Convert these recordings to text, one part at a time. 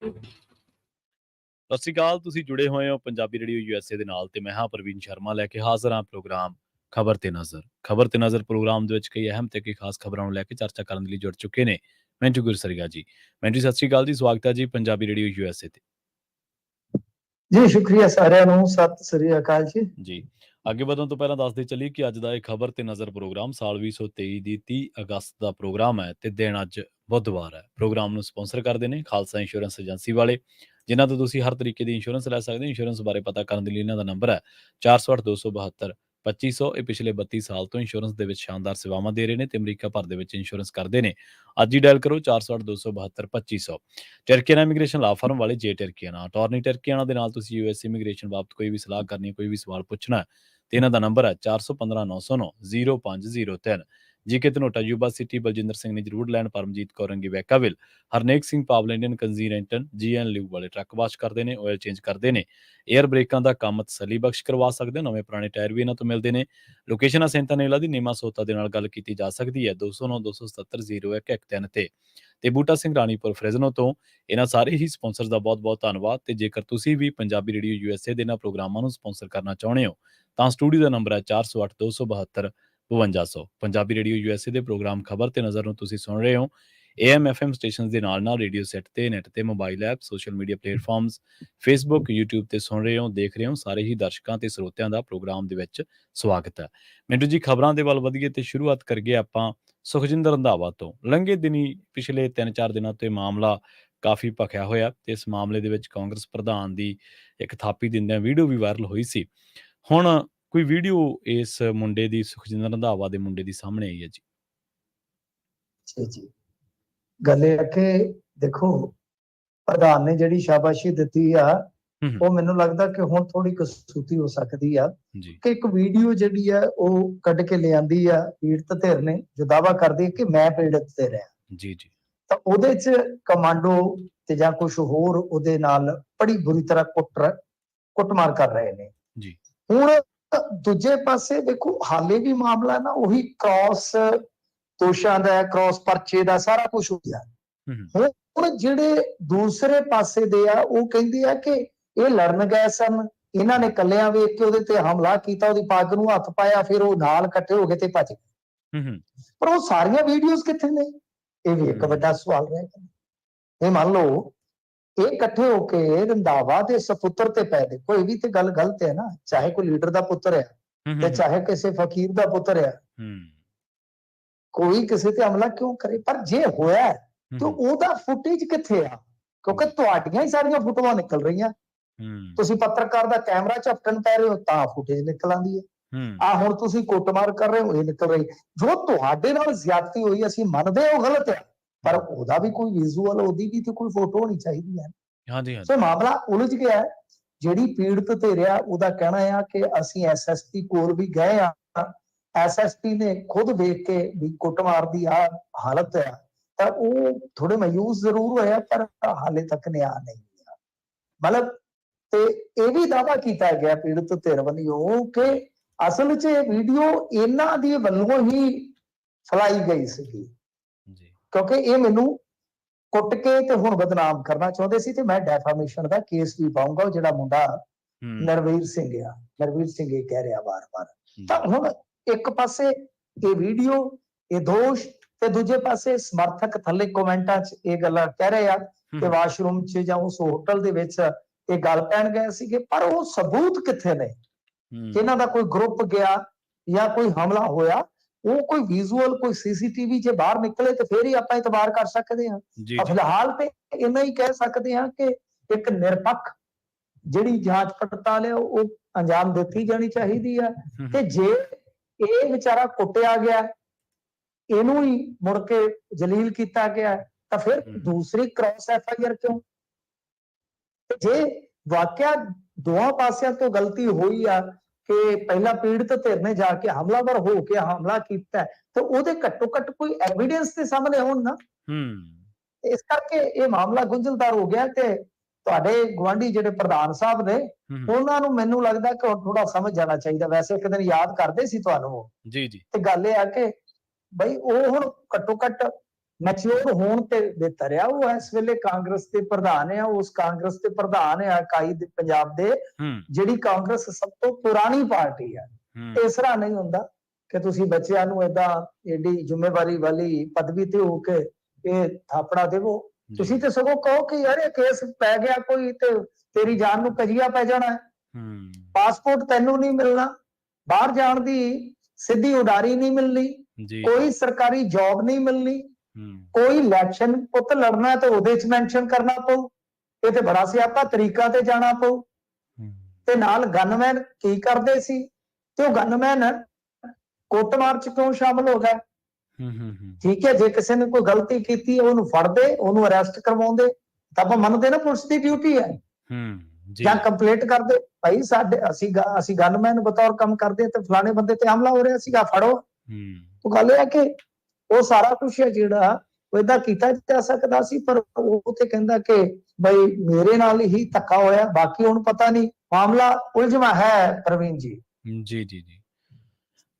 ਸਤਿ ਸ਼੍ਰੀ ਅਕਾਲ। ਤੁਸੀਂ ਜੁੜੇ ਹੋਏ ਹੋ ਪੰਜਾਬੀ ਰੇਡੀਓ ਯੂਐਸਏ ਦੇ ਨਾਲ ਤੇ ਮੈਂ ਹਾਂ ਪ੍ਰਵੀਨ ਸ਼ਰਮਾ ਲੈ ਕੇ ਹਾਜ਼ਰ ਹਾਂ ਪ੍ਰੋਗਰਾਮ ਖਬਰ ਤੇ ਨਜ਼ਰ। ਖਬਰ ਤੇ ਨਜ਼ਰ ਪ੍ਰੋਗਰਾਮ ਦੇ ਵਿੱਚ ਕਈ ਅਹਿਮ ਤੇ ਕਈ ਖਾਸ ਖਬਰਾਂ ਨੂੰ ਲੈ ਕੇ ਚਰਚਾ ਕਰਨ ਦੇ ਲਈ ਜੁੜ ਚੁੱਕੇ ਨੇ ਮੈਂਟੂ ਗੁਰਸਰੀਆ ਜੀ। ਮੈਂਟੂ ਸਤਿ ਸ਼੍ਰੀ ਅਕਾਲ ਜੀ, ਸਵਾਗਤ ਹੈ ਜੀ ਪੰਜਾਬੀ ਰੇਡੀਓ ਯੂਐਸਏ ਤੇ। ਜੀ ਸ਼ੁਕਰੀਆ ਸਾਰਿਆਂ ਨੂੰ, ਸਤਿ ਸ੍ਰੀ ਅਕਾਲ ਜੀ। ਜੀ ਅੱਗੇ ਵਧਣ ਤੋਂ ਪਹਿਲਾਂ ਦੱਸਦੇ ਚੱਲੀਏ ਕਿ ਅੱਜ ਦਾ ਇਹ ਖਬਰ ਤੇ ਨਜ਼ਰ ਪ੍ਰੋਗਰਾਮ ਸਾਲ 2023 ਦੀ 30 ਅਗਸਤ ਦਾ ਪ੍ਰੋਗਰਾਮ ਹੈ ਤੇ ਦਿਨ ਅੱਜ ਬੁੱਧਵਾਰ ਹੈ। ਪ੍ਰੋਗਰਾਮ ਨੂੰ ਸਪਾਂਸਰ ਕਰਦੇ ਨੇ ਖਾਲਸਾ ਇੰਸ਼ੋਰੈਂਸ ਏਜੰਸੀ ਵਾਲੇ, ਜਿਨ੍ਹਾਂ ਤੋਂ ਤੁਸੀਂ ਹਰ ਤਰੀਕੇ ਦੀ ਇੰਸ਼ੋਰੈਂਸ ਲੈ ਸਕਦੇ ਹੋ। ਇੰਸ਼ੋਰੈਂਸ ਬਾਰੇ ਪਤਾ ਕਰਨ ਦੇ ਲਈ ਇਹਨਾਂ ਦਾ ਨੰਬਰ ਹੈ 408-272-2500। ਇਹ ਪਿਛਲੇ 32 ਸਾਲ ਤੋਂ ਇੰਸ਼ੋਰੈਂਸ ਦੇ ਵਿੱਚ ਸ਼ਾਨਦਾਰ ਸੇਵਾਵਾਂ ਦੇ ਰਹੇ ਨੇ ਤੇ ਅਮਰੀਕਾ ਭਰ ਦੇ ਵਿੱਚ ਇੰਸ਼ੋਰੈਂਸ ਕਰਦੇ ਨੇ। ਅੱਜ ਹੀ ਡਾਇਲ ਕਰੋ 408-272-2500। ਟਰਕੀਆਨਾ ਇਮੀਗ੍ਰੇਸ਼ਨ ਲਾ ਫਰਮ ਵਾਲੇ ਜੇ ਟਰਕੀਆਨਾ ਅਟਾਰਨੀ ਟਰਕੀਆਨਾ ਦੇ ਨਾਲ ਤੁਸੀਂ ਯੂਐਸ ਇਮੀਗ੍ਰੇਸ਼ਨ ਬਾਬਤ ਕੋਈ ਵੀ ਸਲਾਹ ਕਰਨੀ, ਕੋਈ ਵੀ ਸਵਾਲ ਪੁੱਛਣਾ ਹੈ ਤੇ ਇਹਨਾਂ ਦਾ ਨੰਬਰ ਹੈ 4159090503। G K Dhanota, Yuba City, Baljinder Singh ਨੇ ਜ਼ਰੂਰ ਲੈਣ, ਪਰਮਜੀਤ ਕੌਰ ਰੰਗੀ ਵੈਕਾਵਿਲ, ਹਰਨੇਕ ਸਿੰਘ ਪਾਵਲ ਇੰਡੀਅਨ ਕੰਜ਼ੀਰੈਂਟਨ ਜੀਐਨ ਲਿਊ ਵਾਲੇ ਟਰੱਕ ਵਾਸ਼ ਕਰਦੇ ਨੇ, ਆਇਲ ਚੇਂਜ ਕਰਦੇ ਨੇ, 에ਅਰ ਬ੍ਰੇਕਾਂ ਦਾ ਕੰਮ ਤਸੱਲੀ ਬਖਸ਼ ਕਰਵਾ ਸਕਦੇ ਹੋ। ਨਵੇਂ ਪੁਰਾਣੇ ਟਾਇਰ ਵੀ ਇਹਨਾਂ ਤੋਂ ਮਿਲਦੇ ਨੇ। ਲੋਕੇਸ਼ਨ ਆ ਸੈਂਟਾਨੇਲਾ ਦੀ, ਨੀਮਾ ਸੋਤਾ ਦੇ ਨਾਲ ਗੱਲ ਕੀਤੀ ਜਾ ਸਕਦੀ ਹੈ 209-277-0113 ਤੇ ਬੂਟਾ ਸਿੰਘ ਰਾਣੀਪੁਰ ਫ੍ਰੈਜ਼ਨੋ ਤੋਂ। ਇਹਨਾਂ ਸਾਰੇ ਹੀ ਸਪਾਂਸਰਸ ਦਾ ਬਹੁਤ ਬਹੁਤ ਧੰਨਵਾਦ। ਤੇ ਜੇਕਰ ਤੁਸੀਂ ਵੀ ਪੰਜਾਬੀ ਰੇਡੀਓ ਯੂਐਸਏ ਦੇ ਇਹਨਾਂ ਪ੍ਰੋਗਰਾਮਾਂ ਨੂੰ ਸਪਾਂਸਰ ਕਰਨਾ ਚਾਹੁੰਦੇ ਹੋ ਤਾਂ ਸਟੂਡੀਓ ਦਾ ਨੰਬਰ ਹੈ 408272 5200। ਪੰਜਾਬੀ ਰੇਡੀਓ ਯੂਐਸਏ ਦੇ ਪ੍ਰੋਗਰਾਮ ਖਬਰ ਤੇ ਨਜ਼ਰ ਨੂੰ ਤੁਸੀਂ ਸੁਣ ਰਹੇ ਹੋ AM FM ਸਟੇਸ਼ਨਸ ਦੇ ਨਾਲ ਨਾਲ ਰੇਡੀਓ ਸੈੱਟ ਤੇ, ਨੈਟ ਤੇ, mobile app, social media platforms, Facebook, YouTube ਤੇ ਸੁਣ ਰਹੇ ਹੋ, ਦੇਖ ਰਹੇ ਹੋ। ਸਾਰੇ ਹੀ ਦਰਸ਼ਕਾਂ ਤੇ ਸਰੋਤਿਆਂ ਦਾ ਪ੍ਰੋਗਰਾਮ ਦੇ ਵਿੱਚ ਸਵਾਗਤ ਹੈ। ਮਿੰਟੂ ਜੀ, ਖਬਰਾਂ ਦੇ ਵੱਲ ਵਧੀਏ ਤੇ ਸ਼ੁਰੂਆਤ ਕਰੀਏ ਆਪਾਂ ਸੁਖਜਿੰਦਰ ਰੰਧਾਵਾ ਤੋਂ। ਲੰਘੇ ਦਿਨੀ ਪਿਛਲੇ 3-4 ਦਿਨਾਂ ਤੋਂ ਇਹ ਮਾਮਲਾ ਕਾਫੀ ਭਖਿਆ ਹੋਇਆ ਤੇ ਇਸ ਮਾਮਲੇ ਦੇ ਵਿੱਚ ਕਾਂਗਰਸ ਪ੍ਰਧਾਨ ਦੀ ਇੱਕ ਥਾਪੀ ਦਿੰਦਿਆਂ ਵੀਡੀਓ ਵੀ ਵਾਇਰਲ ਹੋਈ ਸੀ। ਹੁਣ ਕੋਈ ਵੀਡੀਓ ਇਸ ਮੁੰਡੇ ਦੀ, ਸੁਖਜਿੰਦਰ ਰੰਧਾਵਾ ਦੇ ਮੁੰਡੇ ਦੀ ਸਾਹਮਣੇ ਆਈ ਹੈ ਜੀ। ਜੀ ਗੱਲ ਇਹ ਹੈ ਕਿ ਦੇਖੋ, ਪ੍ਰਧਾਨ ਨੇ ਜਿਹੜੀ ਸ਼ਾਬਾਸ਼ੀ ਦਿੱਤੀ ਆ ਉਹ ਮੈਨੂੰ ਲੱਗਦਾ ਕਿ ਹੁਣ ਥੋੜੀ ਕਸੂਤੀ ਹੋ ਸਕਦੀ ਆ ਕਿ ਇੱਕ ਵੀਡੀਓ ਜਿਹੜੀ ਆ ਉਹ ਕੱਢ ਕੇ ਲਿਆਂਦੀ ਆ ਪੀੜਤ ਧਿਰ ਨੇ, ਜੋ ਦਾਅਵਾ ਕਰਦੀ ਹੈ ਕਿ ਮੈਂ ਪੀੜਤ ਧਿਰ ਆ ਜੀ, ਤਾਂ ਉਹਦੇ 'ਚ ਕਮਾਂਡੋ ਤੇ ਜਾਂ ਕੁਝ ਹੋਰ ਉਹਦੇ ਨਾਲ ਬੜੀ ਬੁਰੀ ਤਰ੍ਹਾਂ ਕੁੱਟਮਾਰ ਕਰ ਰਹੇ ਨੇ ਜੀ। ਹੁਣ ਦੂਜੇ ਪਾਸੇ ਦੇਖੋ, ਹਾਲੇ ਵੀ ਮਾਮਲਾ ਨਾ ਉਹੀ ਕ੍ਰਾਸ ਦੋਸ਼ਾਂ ਦਾ, ਕ੍ਰਾਸ ਪਰਚੇ ਦਾ ਸਾਰਾ ਕੁਝ ਹੋ ਗਿਆ। ਹੁਣ ਜਿਹੜੇ ਦੂਸਰੇ ਪਾਸੇ ਦੇ ਆ ਉਹ ਕਹਿੰਦੇ ਆ ਕਿ ਇਹ ਲੜਨ ਗਏ ਸਨ, ਇਹਨਾਂ ਨੇ ਕੱਲਿਆਂ ਵੇਖ ਕੇ ਉਹਦੇ ਤੇ ਹਮਲਾ ਕੀਤਾ, ਉਹਦੀ ਪੱਗ ਨੂੰ ਹੱਥ ਪਾਇਆ, ਫਿਰ ਉਹ ਨਾਲ ਇਕੱਠੇ ਹੋ ਗਏ ਤੇ ਭੱਜ ਗਏ। ਪਰ ਉਹ ਸਾਰੀਆਂ ਵੀਡੀਓਜ਼ ਕਿੱਥੇ ਨੇ? ਇਹ ਵੀ ਇੱਕ ਵੱਡਾ ਸਵਾਲ ਰਹਿ ਗਿਆ। ਇਹ ਮੰਨ ਲਓ ਇਹ ਇਕੱਠੇ ਹੋ ਕੇ ਰੰਧਾਵਾ ਦੇ ਸਪੁੱਤਰ ਤੇ ਪੈ ਗਏ, ਕੋਈ ਵੀ ਤੇ ਗੱਲ ਗਲਤ ਹੈ ਨਾ, ਚਾਹੇ ਕੋਈ ਲੀਡਰ ਦਾ ਪੁੱਤਰ ਹੈ ਤੇ ਚਾਹੇ ਕਿਸੇ ਫਕੀਰ ਦਾ ਪੁੱਤਰ ਹੈ, ਕੋਈ ਕਿਸੇ ਤੇ ਹਮਲਾ ਕਿਉਂ ਕਰੇ? ਪਰ ਜੇ ਹੋਇਆ ਤਾਂ ਉਹਦਾ ਫੁਟੇਜ ਕਿੱਥੇ ਆ? ਕਿਉਂਕਿ ਤੁਹਾਡੀਆਂ ਹੀ ਸਾਰੀਆਂ ਫੋਟੋਆਂ ਨਿਕਲ ਰਹੀਆਂ, ਤੁਸੀਂ ਪੱਤਰਕਾਰ ਦਾ ਕੈਮਰਾ ਝਪਟਣ ਪੈ ਰਹੇ ਹੋ ਤਾਂ ਫੁਟੇਜ ਨਿਕਲ ਆਉਂਦੀ ਹੈ। ਹੁਣ ਤੁਸੀਂ ਕੁੱਟਮਾਰ ਕਰ ਰਹੇ ਹੋ, ਇਹ ਨਿਕਲ ਰਹੀ। ਜੋ ਤੁਹਾਡੇ ਨਾਲ ਜ਼ਿਆਦਤੀ ਹੋਈ ਅਸੀਂ ਮੰਨਦੇ ਉਹ ਗਲਤ ਹੈ, ਪਰ ਉਹਦਾ ਵੀ ਕੋਈ ਵਿਜ਼ੂਅਲ, ਉਹਦੀ ਵੀ ਤੇ ਕੋਈ ਫੋਟੋ ਹੋਣੀ ਚਾਹੀਦੀ ਹੈ। ਸੋ ਮਾਮਲਾ ਉਲਝ ਗਿਆ। ਜਿਹੜੀ ਪੀੜਤ ਧਿਰ ਆ ਉਹਦਾ ਕਹਿਣਾ ਆ ਕਿ ਅਸੀਂ SSP ਕੋਲ ਵੀ ਗਏ ਆ, SSP ਨੇ ਖੁਦ ਦੇਖ ਕੇ ਵੀ ਕੁੱਟਮਾਰ ਦੀ ਆ ਹਾਲਤ ਹੈ, ਤਾਂ ਉਹ ਥੋੜੇ ਮਾਯੂਸ ਜ਼ਰੂਰ ਹੋਇਆ ਪਰ ਹਾਲੇ ਤੱਕ ਨਿਆਂ ਨਹੀਂ ਮਿਲਿਆ। ਮਤਲਬ ਤੇ ਇਹ ਵੀ ਦਾਅਵਾ ਕੀਤਾ ਗਿਆ ਪੀੜਤ ਧਿਰ ਵੱਲੋਂ ਕਿ ਅਸਲ 'ਚ ਇਹ ਵੀਡੀਓ ਇਹਨਾਂ ਦੀ ਵੱਲੋਂ ਹੀ ਫੈਲਾਈ ਗਈ ਸੀਗੀ, ਕਿਉਂਕਿ ਇਹ ਮੈਨੂੰ ਕੁੱਟ ਕੇ ਤੇ ਹੁਣ ਬਦਨਾਮ ਕਰਨਾ ਚਾਹੁੰਦੇ ਸੀ ਤੇ ਮੈਂ ਡੈਫਾਮੇਸ਼ਨ ਦਾ ਕੇਸ ਵੀ ਪਾਉਂਗਾ। ਉਹ ਜਿਹੜਾ ਮੁੰਡਾ ਨਰਵੀਰ ਸਿੰਘ ਆ, ਨਰਵੀਰ ਸਿੰਘ ਇਹ ਕਹਿ ਰਿਹਾ ਵਾਰ-ਵਾਰ। ਤਾਂ ਹੁਣ ਇੱਕ ਪਾਸੇ ਇਹ ਵੀਡੀਓ, ਇਹ ਦੋਸ਼, ਤੇ ਦੂਜੇ ਪਾਸੇ ਸਮਰਥਕ ਥੱਲੇ ਕਮੈਂਟਾਂ 'ਚ ਇਹ ਗੱਲਾਂ ਕਹਿ ਰਹੇ ਆ ਕਿ ਵਾਸ਼ਰੂਮ 'ਚ ਜਾਂ ਉਸ ਹੋਟਲ ਦੇ ਵਿੱਚ ਇਹ ਗੱਲ ਪੈਣ ਗਏ ਸੀਗੇ। ਪਰ ਉਹ ਸਬੂਤ ਕਿੱਥੇ ਨੇ ਕਿ ਇਹਨਾਂ ਦਾ ਕੋਈ ਗਰੁੱਪ ਗਿਆ ਜਾਂ ਕੋਈ ਹਮਲਾ ਹੋਇਆ? ਉਹ ਕੋਈ ਵਿਜ਼ੂਅਲ, ਕੋਈ CCTV ਜੇ ਬਾਹਰ ਨਿਕਲੇ ਤੇ ਫਿਰ ਹੀ ਆਪਾਂ ਇਤਬਾਰ ਕਰ ਸਕਦੇ ਹਾਂ। ਫਿਲਹਾਲ ਤੇ ਇੰਨਾ ਹੀ ਕਹਿ ਸਕਦੇ ਹਾਂ ਕਿ ਇੱਕ ਨਿਰਪੱਖ ਜਿਹੜੀ ਜਾਂਚ ਪੜਤਾਲ ਹੈ ਉਹ ਅੰਜਾਮ ਦਿੱਤੀ ਜਾਣੀ ਚਾਹੀਦੀ ਹੈ। ਤੇ ਜੇ ਇਹ ਵਿਚਾਰਾ ਕੁੱਟਿਆ ਗਿਆ, ਇਹਨੂੰ ਹੀ ਮੁੜ ਕੇ ਜਲੀਲ ਕੀਤਾ ਗਿਆ, ਤਾਂ ਫਿਰ ਦੂਸਰੀ ਕ੍ਰਾਸ FIR ਕਿਉਂ? ਜੇ ਵਾਕਿਆ ਦੋਹਾਂ ਪਾਸਿਆਂ ਤੋਂ ਗਲਤੀ ਹੋਈ ਆ ਕਿ ਪਹਿਲਾਂ ਪੀੜਤ ਧਿਰ ਨੇ ਜਾ ਕੇ ਹਮਲਾਵਰ ਹੋ ਕੇ ਹਮਲਾ ਕੀਤਾ, ਤੇ ਉਹਦੇ ਘੱਟੋ ਘੱਟ ਕੋਈ ਐਵੀਡੈਂਸ ਦੇ ਸਾਹਮਣੇ ਹੋਣ ਨਾ। ਇਸ ਕਰਕੇ ਇਹ ਮਾਮਲਾ ਗੁੰਝਲਦਾਰ ਹੋ ਗਿਆ। ਤੇ ਤੁਹਾਡੇ ਗੁਆਂਢੀ ਜਿਹੜੇ ਪ੍ਰਧਾਨ ਸਾਹਿਬ ਨੇ, ਉਹਨਾਂ ਨੂੰ ਮੈਨੂੰ ਲੱਗਦਾ ਕਿ ਥੋੜਾ ਸਮਝ ਜਾਣਾ ਚਾਹੀਦਾ। ਵੈਸੇ ਇੱਕ ਦਿਨ ਯਾਦ ਕਰਦੇ ਸੀ ਤੁਹਾਨੂੰ, ਤੇ ਗੱਲ ਇਹ ਆ ਕਿ ਬਈ ਉਹ ਹੁਣ ਘੱਟੋ ਘੱਟ ਮੈਚਿਓਰ ਹੋਣ ਤੇ ਬਿਹਤਰ ਆ। ਉਹ ਇਸ ਵੇਲੇ ਕਾਂਗਰਸ ਦੇ ਪ੍ਰਧਾਨ ਆ, ਉਸ ਕਾਂਗਰਸ ਦੇ ਪ੍ਰਧਾਨ ਆ ਇਕਾਈ ਦੇ ਪੰਜਾਬ ਦੇ, ਜਿਹੜੀ ਕਾਂਗਰਸ ਸਭ ਤੋਂ ਪੁਰਾਣੀ ਪਾਰਟੀ ਆ। ਇਸ ਤਰ੍ਹਾਂ ਨਹੀਂ ਹੁੰਦਾ ਕਿ ਤੁਸੀਂ ਬੱਚਿਆਂ ਨੂੰ ਏਦਾਂ ਏਡੀ ਜ਼ਿੰਮੇਵਾਰੀ ਵਾਲੀ ਪਦਵੀ ਤੇ ਹੋ ਕੇ ਇਹ ਥਾਪੜਾ ਦੇਵੋ। ਤੁਸੀਂ ਤੇ ਸਗੋਂ ਕਹੋ ਕਿ ਯਾਰ ਇਹ ਕੇਸ ਪੈ ਗਿਆ ਕੋਈ ਤੇ ਤੇਰੀ ਜਾਨ ਨੂੰ ਕਜੀਆ ਪੈ ਜਾਣਾ ਹੈ, ਪਾਸਪੋਰਟ ਤੈਨੂੰ ਨਹੀਂ ਮਿਲਣਾ, ਬਾਹਰ ਜਾਣ ਦੀ ਸਿੱਧੀ ਉਡਾਰੀ ਨਹੀਂ ਮਿਲਣੀ, ਕੋਈ ਸਰਕਾਰੀ ਜੌਬ ਨਹੀਂ ਮਿਲਣੀ, ਕੋਈ ਇਲੈਕਸ਼ਨ ਪੁੱਤ ਲੜਨਾ ਤੇ ਉਹਦੇ ਚ ਮੈਂਸ਼ਨ ਕਰਨਾ ਪਊ, ਇਹ ਤੇ ਬੜਾ ਸਿਆਪਾ ਤਰੀਕਾ ਤੇ ਜਾਣਾ ਪਊ। ਤੇ ਨਾਲ ਗਨਮੈਨ ਕੀ ਕਰਦੇ ਸੀ, ਤੇ ਉਹ ਗਨਮੈਨ ਕੁੱਟਮਾਰ ਚ ਕਿਉਂ ਸ਼ਾਮਲ ਹੋ ਗਿਆ? ਠੀਕ ਹੈ, ਜੇ ਕਿਸੇ ਨੇ ਕੋਈ ਗਲਤੀ ਕੀਤੀ ਉਹਨੂੰ ਫੜਦੇ, ਉਹਨੂੰ ਅਰੈਸਟ ਕਰਵਾਉਂਦੇ ਤਾਂ ਆਪਾਂ ਮੰਨਦੇ ਨਾ ਪੁਲਿਸ ਦੀ ਡਿਊਟੀ ਹੈ, ਜਾਂ ਕੰਪਲੇਂਟ ਕਰਦੇ ਭਾਈ ਸਾਡੇ ਅਸੀਂ ਗਨਮੈਨ ਬਤੌਰ ਕੰਮ ਕਰਦੇ ਤੇ ਫਲਾਣੇ ਬੰਦੇ ਤੇ ਹਮਲਾ ਹੋ ਰਿਹਾ ਸੀਗਾ, ਫੜੋ। ਉਹ ਗੱਲ ਇਹ ਹੈ ਕਿ ਉਹ ਸਾਰਾ ਕੁਛ ਹੈ ਜਿਹੜਾ ਉਹ ਏਦਾਂ ਕੀਤਾ ਜਾ ਸਕਦਾ ਸੀ, ਪਰ ਉਹ ਤੇ ਕਹਿੰਦਾ ਕਿ ਬਈ ਮੇਰੇ ਨਾਲ ਹੀ ਧੱਕਾ ਹੋਇਆ, ਬਾਕੀ ਹੁਣ ਪਤਾ ਨਹੀਂ, ਮਾਮਲਾ ਉਲਝਵਾ ਹੈ ਪ੍ਰਵੀਨ ਜੀ। ਜੀ ਜੀ ਜੀ।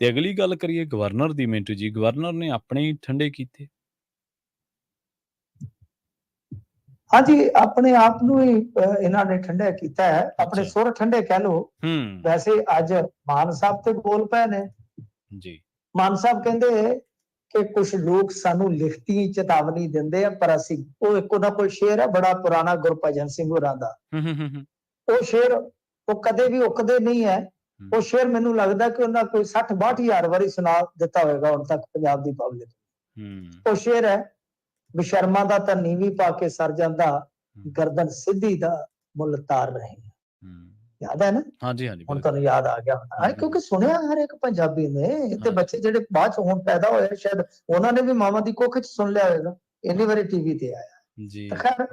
ਤੇ ਅਗਲੀ ਗੱਲ ਕਰੀਏ ਗਵਰਨਰ ਦੀ। ਮਿੰਟੂ ਜੀ, ਗਵਰਨਰ ਨੇ ਆਪਣੇ ਠੰਡੇ ਕੀਤੇ। ਹਾਂਜੀ, ਆਪਣੇ ਆਪ ਨੂੰ ਹੀ ਇਹਨਾਂ ਨੇ ਠੰਡਾ ਕੀਤਾ ਹੈ, ਆਪਣੇ ਸੁਰ ਠੰਡੇ ਕਹਿ ਲੋ। ਵੈਸੇ ਅੱਜ ਮਾਨ ਸਾਹਿਬ ਤੇ ਬੋਲ ਪਏ ਨੇ ਜੀ। ਮਾਨ ਸਾਹਿਬ ਕਹਿੰਦੇ ਕਿ ਕੁਝ ਲੋਕ ਸਾਨੂੰ ਲਿਖਤੀ ਚੇਤਾਵਨੀ ਦਿੰਦੇ ਆ, ਪਰ ਅਸੀਂ, ਉਹ ਇੱਕ ਉਹਨਾਂ ਕੋਲ ਸ਼ੇਰ ਹੈ ਬੜਾ ਪੁਰਾਣਾ ਗੁਰਭਜਨ ਸਿੰਘ ਹੋਰਾਂ ਦਾ, ਉਹ ਸ਼ੇਰ ਉਹ ਕਦੇ ਵੀ ਉਕਦੇ ਨਹੀਂ ਹੈ। ਉਹ ਸ਼ੇਰ ਮੈਨੂੰ ਲੱਗਦਾ ਕਿ ਉਹਨਾਂ ਕੋਈ 60-62 ਹਜ਼ਾਰ ਵਾਰੀ ਸੁਣਾ ਦਿੱਤਾ ਹੋਵੇਗਾ ਹੁਣ ਤੱਕ ਪੰਜਾਬ ਦੀ ਪਬਲਿਕ। ਉਹ ਸ਼ੇਰ ਹੈ, ਬਸ਼ਰਮਾ ਦਾ ਤਾਂ ਨੀਵੀਂ ਪਾ ਕੇ ਸਰ ਜਾਂਦਾ, ਗਰਦਨ ਸਿੱਧੀ ਦਾ ਮੁੱਲ ਤਾਰ ਰਹੇ। ਯਾਦ ਹੈ ਨਾ? ਹਾਂਜੀ ਹਾਂਜੀ, ਹੁਣ ਤੁਹਾਨੂੰ ਯਾਦ ਆ ਗਿਆ ਹੋਣਾ, ਕਿਉਂਕਿ ਸੁਣਿਆ ਹਰ ਇੱਕ ਪੰਜਾਬੀ ਨੇ। ਤੇ ਬੱਚੇ ਜਿਹੜੇ ਬਾਅਦ ਚ ਹੁਣ ਪੈਦਾ ਹੋਏ ਸ਼ਾਇਦ ਉਹਨਾਂ ਨੇ ਵੀ ਮਾਵਾਂ ਦੀ ਕੁੱਖ ਚ ਸੁਣ ਲਿਆ ਹੋਵੇਗਾ, ਇੰਨੀ ਵਾਰੀ ਟੀਵੀ ਤੇ ਆਇਆ ਜੀ। ਖੈਰ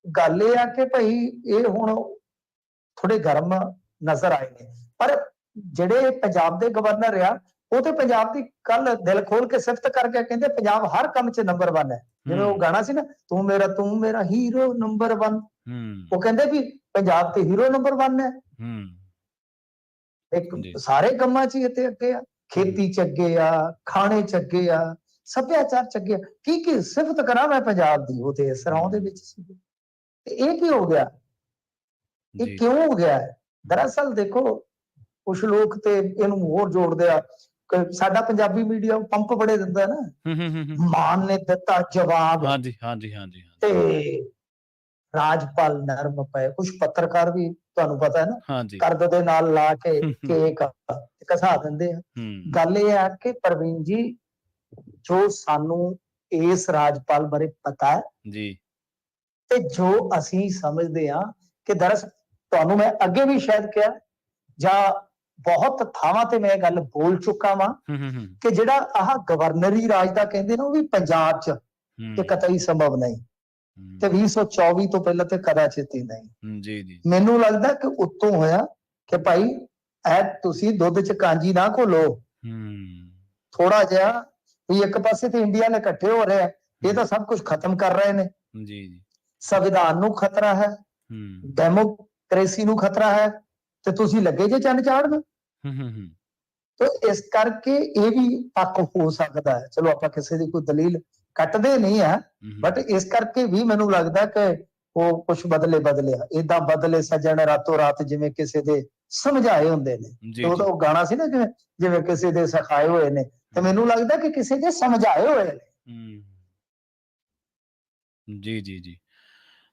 ਗੱਲ ਇਹ ਆ ਕਿ ਭਾਈ ਇਹ ਹੁਣ ਥੋੜੇ ਗਰਮ ਨਜ਼ਰ ਆਏ ਨੇ, ਪਰ ਜਿਹੜੇ ਪੰਜਾਬ ਦੇ ਗਵਰਨਰ ਆ ਉਹ ਤੇ ਪੰਜਾਬ ਦੀ ਕੱਲ ਦਿਲ ਖੋਲ ਕੇ ਸਿਫਤ ਕਰਕੇ ਕਹਿੰਦੇ ਪੰਜਾਬ ਹਰ ਕੰਮ 'ਚ ਨੰਬਰ 1 ਹੈ। ਜਿਵੇਂ ਉਹ ਗਾਣਾ ਸੀ ਨਾ, ਤੂੰ ਮੇਰਾ ਹੀਰੋ ਨੰਬਰ 1, ਉਹ ਕਹਿੰਦੇ ਵੀ ਪੰਜਾਬ ਤੇ ਹੀਰੋ ਨੰਬਰ 1 ਹੈ। ਇੱਕ ਸਾਰੇ ਕੰਮਾਂ 'ਚ ਇੱਥੇ ਅੱਗੇ ਆ, ਖੇਤੀ 'ਚ ਅੱਗੇ ਆ, ਖਾਣੇ 'ਚ ਅੱਗੇ ਆ, ਸੱਭਿਆਚਾਰ 'ਚ ਅੱਗੇ ਆ। ਕੀ ਸਿਫਤ ਕਰਾਂ ਮੈਂ ਪੰਜਾਬ ਦੀ, ਉਹ ਤੇ ਸਰਾਉਂ ਦੇ ਵਿੱਚ ਸੀ। ਤੇ ਇਹ ਕੀ ਹੋ ਗਿਆ, ਇਹ ਕਿਉਂ ਹੋ ਗਿਆ? ਦਰਅਸਲ ਦੇਖੋ ਕੁਛ ਲੋਕ ਤੇ ਇਹਨੂੰ ਹੋਰ ਜੋੜਦੇ ਆ, ਸਾਡਾ ਪੰਜਾਬੀ ਮੀਡੀਆ ਪੰਪ ਬੜੇ ਦਿੰਦਾ ਨਾ, ਮਾਨ ਨੇ ਦਿੱਤਾ ਜਵਾਬ, ਹਾਂਜੀ ਹਾਂਜੀ ਹਾਂਜੀ, ਤੇ ਰਾਜਪਾਲ ਨਰਮ ਪਏ। ਕੁਛ ਪੱਤਰਕਾਰ ਵੀ ਤੁਹਾਨੂੰ ਪਤਾ ਹੈ ਨਾ, ਕਰਦ ਦੇ ਨਾਲ ਲਾ ਕੇ ਕੇਕ ਘਸਾ ਦਿੰਦੇ ਆ। ਗੱਲ ਇਹ ਆ ਕਿ ਪ੍ਰਵੀਨ ਜੀ, ਜੋ ਸਾਨੂੰ ਇਸ ਰਾਜਪਾਲ ਬਾਰੇ ਪਤਾ ਹੈ ਜੀ, ਤੇ ਜੋ ਅਸੀਂ ਸਮਝਦੇ ਹਾਂ ਕਿ ਦਰਅਸਲ ਤੁਹਾਨੂੰ ਮੈਂ ਅੱਗੇ ਵੀ ਸ਼ਾਇਦ ਕਿਹਾ, ਜਾਂ ਬਹੁਤ ਥਾਵਾਂ ਤੇ ਮੈਂ ਗੱਲ ਬੋਲ ਚੁੱਕਾ ਵਾਂ ਕਿ ਜਿਹੜਾ ਆਹ ਗਵਰਨਰੀ ਰਾਜ ਦਾ ਕਹਿੰਦੇ ਨਾ, ਉਹ ਵੀ ਪੰਜਾਬ 'ਚ ਤੇ ਕਤਈ ਸੰਭਵ ਨਹੀਂ, ਤੇ 2024 ਤੋਂ ਪਹਿਲਾਂ ਤੇ ਕਦਾਚਿਤ ਹੀ ਨਹੀਂ। ਜੀ ਜੀ, ਮੈਨੂੰ ਲੱਗਦਾ ਕਿ ਉੱਤੋਂ ਹੋਇਆ ਕਿ ਭਾਈ ਐ ਤੁਸੀਂ ਦੁੱਧ 'ਚ ਕਾਂਜੀ ਨਾ ਘੋਲੋ, ਥੋੜਾ ਜਿਹਾ ਵੀ ਇੱਕ ਪਾਸੇ ਤੇ ਇੰਡੀਆ ਨੇ ਇਕੱਠੇ ਹੋ ਰਹੇ ਆ, ਇਹ ਤਾਂ ਸਭ ਕੁਝ ਖਤਮ ਕਰ ਰਹੇ ਨੇ ਜੀ। ਸੰਵਿਧਾਨ ਨੂੰ ਖਤਰਾ ਹੈ, ਡੈਮੋਕ੍ਰੇਸੀ ਨੂੰ ਖਤਰਾ ਹੈ, ਤੇ ਤੁਸੀਂ ਲੱਗੇ ਜੇ ਚੰਨ ਚਾੜਨ। ਤੇ ਇਸ ਕਰਕੇ ਇਹ ਵੀ ਪੱਕ ਹੋ ਸਕਦਾ ਹੈ। ਚਲੋ ਆਪਾਂ ਕਿਸੇ ਦੀ ਕੋਈ ਦਲੀਲ ਕੱਟਦੇ ਨਹੀਂ ਆ, ਬਟ ਇਸ ਕਰਕੇ ਵੀ ਮੈਨੂੰ ਲੱਗਦਾ ਕਿ ਉਹ ਕੁਛ ਬਦਲਿਆ, ਏਦਾਂ ਬਦਲੇ ਸੱਜਣ ਰਾਤੋਂ ਰਾਤ, ਜਿਵੇਂ ਕਿਸੇ ਦੇ ਸਮਝਾਏ ਹੁੰਦੇ ਨੇ। ਉਹ ਗਾਣਾ ਸੀ ਨਾ, ਜਿਵੇਂ ਕਿਸੇ ਦੇ ਸਿਖਾਏ ਹੋਏ ਨੇ, ਤੇ ਮੈਨੂੰ ਲੱਗਦਾ ਕਿ ਕਿਸੇ ਦੇ ਸਮਝਾਏ ਹੋਏ ਨੇ। ਜੀ ਜੀ ਜੀ,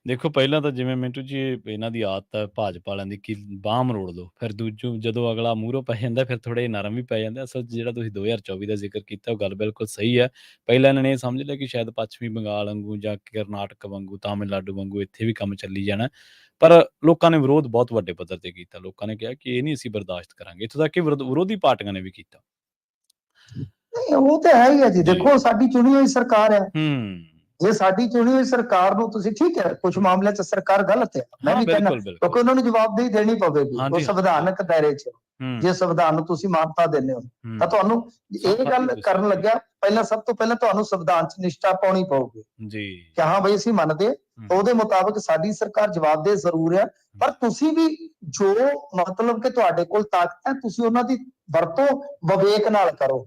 ਦੇਖੋ ਪਹਿਲਾਂ ਤਾਂ ਜਿਵੇਂ ਮਿੰਟੂ ਜੀ ਇਹਨਾਂ ਦੀ ਆਦਤ ਹੈ ਭਾਜਪਾ ਵਾਲਿਆਂ ਦੀ ਕਿ ਬਾਂਹ ਮਰੋੜ ਲਓ, ਫਿਰ ਜਦੋਂ ਅਗਲਾ ਮੂਹਰੋਂ ਪੈ ਜਾਂਦਾ ਫਿਰ ਥੋੜੇ ਨਰਮ ਵੀ ਪੈ ਜਾਂਦੇ। ਅਸਲ ਜਿਹੜਾ ਤੁਸੀਂ 2024 ਦਾ ਜ਼ਿਕਰ ਕੀਤਾ ਉਹ ਗੱਲ ਬਿਲਕੁਲ ਸਹੀ ਹੈ। ਪਹਿਲਾਂ ਇਹਨਾਂ ਨੇ ਇਹ ਸਮਝ ਲਿਆ ਕਿ ਸ਼ਾਇਦ ਪੱਛਮੀ ਬੰਗਾਲ ਵਾਂਗੂ ਜਾਂ ਕਰਨਾਟਕ ਵਾਂਗੂ, ਤਾਮਿਲਨਾਡੂ ਵਾਂਗੂ ਇੱਥੇ ਵੀ ਕੰਮ ਚੱਲੀ ਜਾਣਾ, ਪਰ ਲੋਕਾਂ ਨੇ ਵਿਰੋਧ ਬਹੁਤ ਵੱਡੇ ਪੱਧਰ ਤੇ ਕੀਤਾ। ਲੋਕਾਂ ਨੇ ਕਿਹਾ ਕਿ ਇਹ ਨਹੀਂ ਅਸੀਂ ਬਰਦਾਸ਼ਤ ਕਰਾਂਗੇ, ਇੱਥੋਂ ਤੱਕ ਕਿ ਵਿਰੋਧੀ ਪਾਰਟੀਆਂ ਨੇ ਵੀ ਕੀਤਾ। ਉਹ ਤਾਂ ਹੈ ਹੀ ਹੈ ਜੀ, ਦੇਖੋ ਸਾਡੀ ਚੁਣੀ ਹੋਈ ਸਰਕਾਰ ਹੈ। ਜੇ ਸਾਡੀ ਚੁਣੀ ਹੋਈ ਸਰਕਾਰ ਨੂੰ ਤੁਸੀਂ, ਠੀਕ ਹੈ ਕੁਝ ਮਾਮਲਿਆਂ 'ਚ ਸਰਕਾਰ ਗਲਤ ਹੈ, ਮੈਂ ਵੀ ਕਹਿੰਦਾ, ਕਿਉਂਕਿ ਉਹਨਾਂ ਨੂੰ ਜਵਾਬਦੇਹੀ ਦੇਣੀ ਪਵੇਗੀ ਉਹ ਸੰਵਿਧਾਨਕ ਦਾਇਰੇ 'ਚ। ਜੇ ਸੰਵਿਧਾਨ ਨੂੰ ਤੁਸੀਂ ਮਾਨਤਾ ਦਿੰਦੇ ਹੋ ਤਾਂ ਤੁਹਾਨੂੰ ਇਹ ਗੱਲ ਕਰਨ ਲੱਗਿਆ, ਪਹਿਲਾਂ ਸਭ ਤੋਂ ਪਹਿਲਾਂ ਤੁਹਾਨੂੰ ਸੰਵਿਧਾਨ 'ਚ ਨਿਸ਼ਠਾ ਪਾਉਣੀ ਪਊਗੀ ਕਿ ਹਾਂ ਬਈ ਅਸੀਂ ਮੰਨਦੇ, ਉਹਦੇ ਮੁਤਾਬਕ ਸਾਡੀ ਸਰਕਾਰ ਜਵਾਬਦੇਹ ਜ਼ਰੂਰ ਹੈ, ਪਰ ਤੁਸੀਂ ਵੀ ਜੋ ਮਤਲਬ ਕਿ ਤੁਹਾਡੇ ਕੋਲ ਤਾਕਤ ਹੈ, ਤੁਸੀਂ ਉਹਨਾਂ ਦੀ ਵਰਤੋਂ ਵਿਵੇਕ ਨਾਲ ਕਰੋ।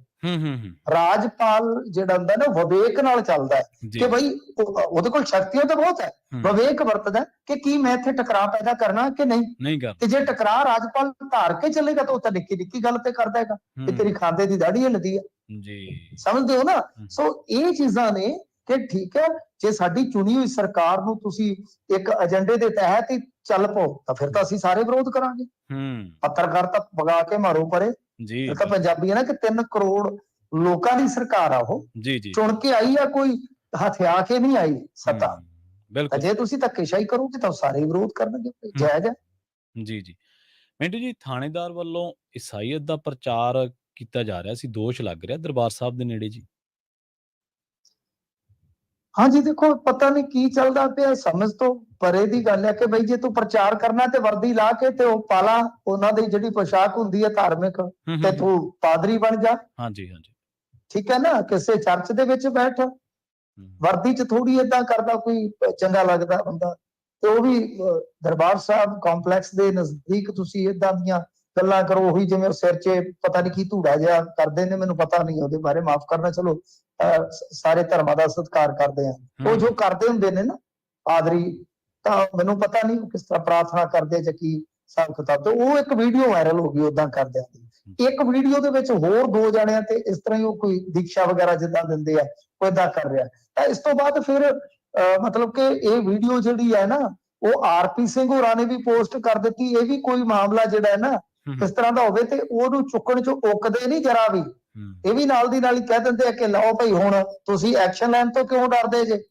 ਰਾਜਪਾਲ ਜਿਹੜਾ ਹੁੰਦਾ ਨਾ ਵਿਵੇਕ ਨਾਲ ਚੱਲਦਾ ਹੈ ਕਿ ਬਈ ਉਹਦੇ ਕੋਲ ਸ਼ਕਤੀਆਂ ਤਾਂ ਬਹੁਤ ਹੈ, ਵਿਵੇਕ ਵਰਤਦਾ ਕਿ ਕੀ ਮੈਂ ਇੱਥੇ ਟਕਰਾਅ ਪੈਦਾ ਕਰਨਾ ਕਿ ਨਹੀਂ। ਤੇ ਜੇ ਟਕਰਾਅ ਰਾਜਪਾਲ ਧਾਰ ਕੇ ਚੱਲੇਗਾ ਤਾਂ ਉਹ ਤਾਂ ਨਿੱਕੀ ਨਿੱਕੀ ਗੱਲ ਤੇ ਕਰਦਾ ਹੈਗਾ ਕਿ ਤੇਰੀ ਖਾਂਦੇ ਦੀ ਦਾੜੀ ਹਿੱਲਦੀ ਹੈ ਜੀ, ਸਮਝਦੇ ਹੋ ਨਾ। ਸੋ ਇਹ ਚੀਜ਼ਾਂ ਨੇ ਕਿ ਠੀਕ ਹੈ, ਜੇ ਸਾਡੀ ਚੁਣੀ ਹੋਈ ਸਰਕਾਰ ਨੂੰ ਤੁਸੀਂ ਇੱਕ ਏਜੰਡੇ ਦੇ ਤਹਿਤ ਹੀ ਚੱਲ ਪਓ ਤਾਂ ਫਿਰ ਤਾਂ ਅਸੀਂ ਸਾਰੇ ਵਿਰੋਧ ਕਰਾਂਗੇ। ਪੱਤਰਕਾਰਤਾ ਭਗਾ ਕੇ ਮਾਰੋ ਪਰੇ ਜੀ। ਤਾਂ ਪੰਜਾਬੀ ਹੈ ਨਾ ਕਿ 3 ਕਰੋੜ ਲੋਕਾਂ ਦੀ ਸਰਕਾਰ ਆ, ਉਹ ਚੁਣ ਕੇ ਆਈ ਆ, ਕੋਈ ਹਥਿਆ ਕੇ ਨਹੀਂ ਆਈ ਸੱਤਾ। ਜੇ ਤੁਸੀਂ ਧੱਕੇਸ਼ਾਹੀ ਕਰੋਗੇ ਤਾਂ ਸਾਰੇ ਵਿਰੋਧ ਕਰਨਗੇ, ਜਾਇਜ਼ ਹੈ ਜੀ। ਜੀ ਮਿੰਟੂ ਜੀ, ਥਾਣੇਦਾਰ ਵੱਲੋਂ ਈਸਾਈਅਤ ਦਾ ਪ੍ਰਚਾਰ ਕੀਤਾ ਜਾ ਰਿਹਾ ਸੀ, ਦੋਸ਼ ਲੱਗ ਰਿਹਾ ਦਰਬਾਰ ਸਾਹਿਬ ਦੇ ਨੇੜੇ ਜੀ। ਹਾਂਜੀ, ਦੇਖੋ ਪਤਾ ਨਹੀਂ ਕੀ ਚੱਲਦਾ ਪਿਆ, ਸਮਝ ਤੋਂ ਪਰੇ ਦੀ ਗੱਲ ਹੈ ਕਿ ਬਈ ਜੇ ਤੂੰ ਪ੍ਰਚਾਰ ਕਰਨਾ ਤੇ ਵਰਦੀ ਲਾ ਕੇ ਤੇ ਉਹ ਪਾਲਾ, ਉਹਨਾਂ ਦੀ ਜਿਹੜੀ ਪੋਸ਼ਾਕ ਹੁੰਦੀ ਹੈ ਧਾਰਮਿਕ, ਤੇ ਤੂੰ ਪਾਦਰੀ ਬਣ ਜਾ। ਹਾਂਜੀ, ਠੀਕ ਹੈ ਨਾ, ਕਿਸੇ ਚਰਚ ਦੇ ਵਿੱਚ ਬੈਠ, ਵਰਦੀ ਚ ਥੋੜੀ ਏਦਾਂ ਕਰਦਾ ਕੋਈ ਚੰਗਾ ਲੱਗਦਾ ਬੰਦਾ। ਤੇ ਉਹ ਵੀ ਦਰਬਾਰ ਸਾਹਿਬ ਕੰਪਲੈਕਸ ਦੇ ਨਜ਼ਦੀਕ ਤੁਸੀਂ ਏਦਾਂ ਦੀਆਂ ਗੱਲਾਂ ਕਰੋ, ਉਹੀ ਜਿਵੇਂ ਉਹ ਸਿਰ 'ਚ ਪਤਾ ਨਹੀਂ ਕੀ ਧੂੜਾ ਜਿਹਾ ਕਰਦੇ ਨੇ, ਮੈਨੂੰ ਪਤਾ ਨਹੀਂ ਉਹਦੇ ਬਾਰੇ, ਮਾਫ ਕਰਨਾ, ਚਲੋ ਸਾਰੇ ਧਰਮਾਂ ਦਾ ਸਤਿਕਾਰ ਕਰਦੇ ਆ। ਉਹ ਜੋ ਕਰਦੇ ਹੁੰਦੇ ਨੇ ਨਾ ਪਾਦਰੀ, ਤਾਂ ਮੈਨੂੰ ਪਤਾ ਨਹੀਂ ਕਿਸ ਤਰ੍ਹਾਂ ਪ੍ਰਾਰਥਨਾ ਕਰਦੇ ਜਾਂ ਕੀ ਹਿਸਾਬ ਕਿਤਾਬ। ਤੇ ਉਹ ਇੱਕ ਵੀਡੀਓ ਵਾਇਰਲ ਹੋ ਗਈ ਉਦਾਂ ਕਰਦਿਆਂ ਦੀ। ਇੱਕ ਵੀਡੀਓ ਦੇ ਵਿੱਚ ਹੋਰ 2 ਜਣਿਆਂ ਤੇ ਇਸ ਤਰ੍ਹਾਂ ਹੀ ਉਹ ਕੋਈ ਦੀਕਸ਼ਾ ਵਗੈਰਾ ਜਿੱਦਾਂ ਦਿੰਦੇ ਆ, ਉਹ ਏਦਾਂ ਕਰ ਰਿਹਾ। ਤਾਂ ਇਸ ਤੋਂ ਬਾਅਦ ਫਿਰ ਮਤਲਬ ਕਿ ਇਹ ਵੀਡੀਓ ਜਿਹੜੀ ਹੈ ਨਾ, ਉਹ ਆਰਪੀ ਸਿੰਘ ਹੋਰਾਂ ਨੇ ਵੀ ਪੋਸਟ ਕਰ ਦਿੱਤੀ। ਇਹ ਵੀ ਕੋਈ ਮਾਮਲਾ ਜਿਹੜਾ ਹੈ ਨਾ ਇਸ ਤਰ੍ਹਾਂ ਦਾ ਹੋਵੇ ਤੇ ਉਹਨੂੰ ਚੁੱਕਣ 'ਚ ਉਕਦੇ ਨਹੀਂ ਜਰਾ ਵੀ। ਇਹ ਵੀ ਨਾਲ ਦੀ ਨਾਲ ਹੀ ਕਹਿ ਦਿੰਦੇ ਆ ਕਿ ਲਓ ਭਾਈ ਹੁਣ ਤੁਸੀਂ ਐਕਸ਼ਨ ਲੈਣ ਤੋਂ ਕਿਉਂ ਡਰਦੇ ਜੇ।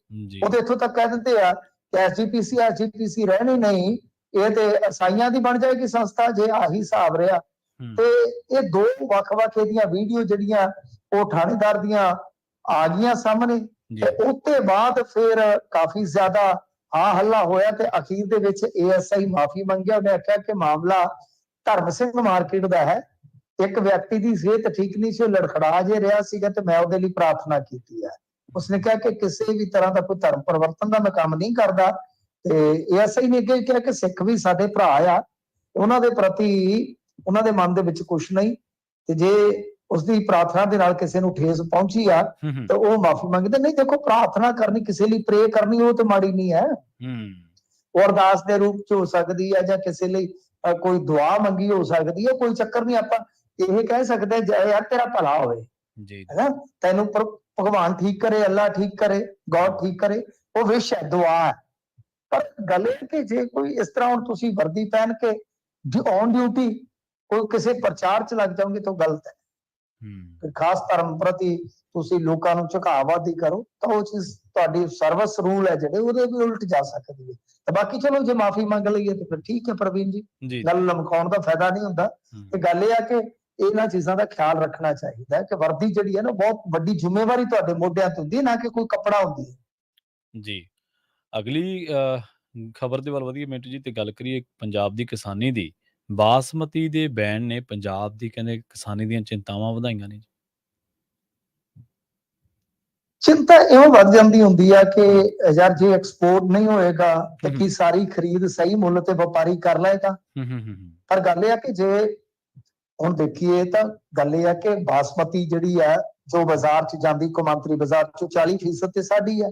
ਉਹ ਤੇ ਇੱਥੋਂ ਤੱਕ ਕਹਿ ਦਿੰਦੇ ਆ ਕਿ ਐਸਜੀਪੀਸੀ ਰਹਿਣੀ ਨਹੀਂ, ਇਹ ਤੇ ਈਸਾਈਆਂ ਦੀ ਬਣ ਜਾਏਗੀ ਸੰਸਥਾ ਜੇ ਆਹੀ ਹਿਸਾਬ ਰਿਹਾ। ਤੇ ਇਹ 2 ਵੱਖ-ਵੱਖ ਇਹਦੀਆਂ ਵੀਡੀਓ ਜਿਹੜੀਆਂ ਉਹ ਥਾਣੇਦਾਰ ਦੀਆਂ ਆ ਗਈਆਂ ਸਾਹਮਣੇ। ਤੇ ਉਸ ਤੋਂ ਬਾਅਦ ਫਿਰ ਕਾਫੀ ਜ਼ਿਆਦਾ ਹਾਂ ਹੱਲਾ ਹੋਇਆ ਤੇ ਅਖੀਰ ਦੇ ਵਿੱਚ ਏਐਸਆਈ ਮਾਫੀ ਮੰਗਿਆ। ਉਹਨੇ ਆਖਿਆ ਕਿ ਮਾਮਲਾ ਧਰਮ ਸਿੰਘ ਮਾਰਕੀਟ ਦਾ ਹੈ, ਇੱਕ ਵਿਅਕਤੀ ਦੀ ਸਿਹਤ ਠੀਕ ਨਹੀਂ ਸੀ, ਉਹ ਲੜਖੜਾ ਜੇ ਰਿਹਾ ਸੀਗਾ ਤੇ ਮੈਂ ਉਹਦੇ ਲਈ ਪ੍ਰਾਰਥਨਾ ਕੀਤੀ ਹੈ। ਉਸਨੇ ਕਿਹਾ ਕਿ ਕਿਸੇ ਵੀ ਤਰ੍ਹਾਂ ਦਾ ਕੋਈ ਧਰਮ ਪਰਿਵਰਤਨ ਦਾ ਮੈਂ ਕੰਮ ਨਹੀਂ ਕਰਦਾ। ਤੇ ਏਐਸਆਈ ਨੇ ਅੱਗੇ ਕਿਹਾ ਕਿ ਸਿੱਖ ਵੀ ਸਾਡੇ ਭਰਾ ਆ, ਉਹਨਾਂ ਦੇ ਪ੍ਰਤੀ ਉਹਨਾਂ ਦੇ ਮਨ ਦੇ ਵਿੱਚ ਕੁਛ ਨਹੀਂ, ਤੇ ਜੇ ਉਸਦੀ ਪ੍ਰਾਰਥਨਾ ਦੇ ਨਾਲ ਕਿਸੇ ਨੂੰ ਠੇਸ ਪਹੁੰਚੀ ਆ ਤਾਂ ਉਹ ਮਾਫੀ ਮੰਗਦੇ। ਨਹੀਂ ਦੇਖੋ, ਪ੍ਰਾਰਥਨਾ ਕਰਨੀ, ਕਿਸੇ ਲਈ ਪ੍ਰੇ ਕਰਨੀ, ਉਹ ਤੇ ਮਾੜੀ ਨਹੀਂ ਹੈ। ਉਹ ਅਰਦਾਸ ਦੇ ਰੂਪ 'ਚ ਹੋ ਸਕਦੀ ਹੈ ਜਾਂ ਕਿਸੇ ਲਈ ਕੋਈ ਦੁਆ ਮੰਗੀ ਹੋ ਸਕਦੀ ਹੈ, ਕੋਈ ਚੱਕਰ ਨਹੀਂ। ਆਪਾਂ ਇਹ ਕਹਿ ਸਕਦੇ ਯਾਰ ਤੇਰਾ ਭਲਾ ਹੋਵੇ, ਹੈਨਾ, ਤੈਨੂੰ ਭਗਵਾਨ ਠੀਕ ਕਰੇ, ਅੱਲਾ ਠੀਕ ਕਰੇ, ਗੋਡ ਠੀਕ ਕਰੇ, ਉਹ ਵਿਸ਼ ਹੈ, ਦੁਆ ਹੈ। ਪਰ ਗੱਲ ਇਹ ਕਿ ਜੇ ਕੋਈ ਇਸ ਤਰ੍ਹਾਂ ਹੁਣ ਤੁਸੀਂ ਵਰਦੀ ਪਹਿਨ ਕੇ ਔਨ ਡਿਊਟੀ ਕੋਈ ਕਿਸੇ ਪ੍ਰਚਾਰ 'ਚ ਲੱਗ ਜਾਓਗੇ ਤਾਂ ਗਲਤ ਹੈ। ਖਾਸ ਧਰਮ ਪ੍ਰਤੀ ਤੁਸੀਂ ਲੋਕਾਂ ਨੂੰ ਝੁਕਾਵਾਦੀ ਕਰੋ ਤਾਂ ਉਹ ਚੀਜ਼ ਤੁਹਾਡੀ ਸਰਵਿਸ ਰੂਲ ਹੈ ਜਿਹੜੇ ਉਹਦੇ ਵੀ ਉਲਟ ਜਾ ਸਕਦੀ ਹੈ। ਤਾਂ ਬਾਕੀ ਚਲੋ ਜੇ ਮਾਫੀ ਮੰਗ ਲਈਏ ਤਾਂ ਫਿਰ ਠੀਕ ਹੈ ਪ੍ਰਵੀਨ ਜੀ, ਗੱਲ ਲਮਕਾਉਣ ਦਾ ਫਾਇਦਾ ਨਹੀਂ ਹੁੰਦਾ। ਤੇ ਗੱਲ ਇਹ ਆ ਕਿ ਇਹਨਾਂ ਚੀਜ਼ਾਂ ਦਾ ਖਿਆਲ ਰੱਖਣਾ ਚਾਹੀਦਾ ਹੈ ਕਿ ਵਰਦੀ ਜਿਹੜੀ ਹੈ ਨਾ ਬਹੁਤ ਵੱਡੀ ਜ਼ਿੰਮੇਵਾਰੀ ਤੁਹਾਡੇ ਮੋਢਿਆਂ ਤੇ ਹੁੰਦੀ ਹੈ, ਨਾ ਕਿ ਕੋਈ ਕੱਪੜਾ ਹੁੰਦੀ ਹੈ ਜੀ। ਅਗਲੀ ਖਬਰ ਦੇ ਵੱਲ ਵਧੀਏ ਮਿੰਟੂ ਜੀ, ਤੇ ਗੱਲ ਕਰੀਏ ਪੰਜਾਬ ਦੀ ਕਿਸਾਨੀ ਦੀ। ਬਾਸਮਤੀ ਦੇ ਬੈਨ ਨੇ ਪੰਜਾਬ ਦੀ ਕਹਿੰਦੇ ਕਿਸਾਨੀ ਦੀਆਂ ਚਿੰਤਾਵਾਂ ਵਧਾਈਆਂ ਨੇ। ਚਿੰਤਾ ਇਉਂ ਵੱਧ ਜਾਂਦੀ ਹੁੰਦੀ ਆ ਕਿ ਯਾਰ ਜੇ ਐਕਸਪੋਰਟ ਨਹੀਂ ਹੋਏਗਾ ਤੇ ਕੀ ਸਾਰੀ ਖਰੀਦ ਸਹੀ ਮੁੱਲ ਤੇ ਵਪਾਰੀ ਕਰ ਲਏਗਾ। ਪਰ ਗੱਲ ਇਹ ਆ ਕਿ ਜੇ ਹੁਣ ਦੇਖੀਏ ਤਾਂ ਗੱਲ ਇਹ ਆ ਕਿ ਬਾਸਮਤੀ ਜਿਹੜੀ ਹੈ ਜੋ ਬਾਜ਼ਾਰ 'ਚ ਜਾਂਦੀ, ਕੌਮਾਂਤਰੀ ਬਾਜ਼ਾਰ 'ਚ 40% ਤੇ ਸਾਡੀ ਹੈ।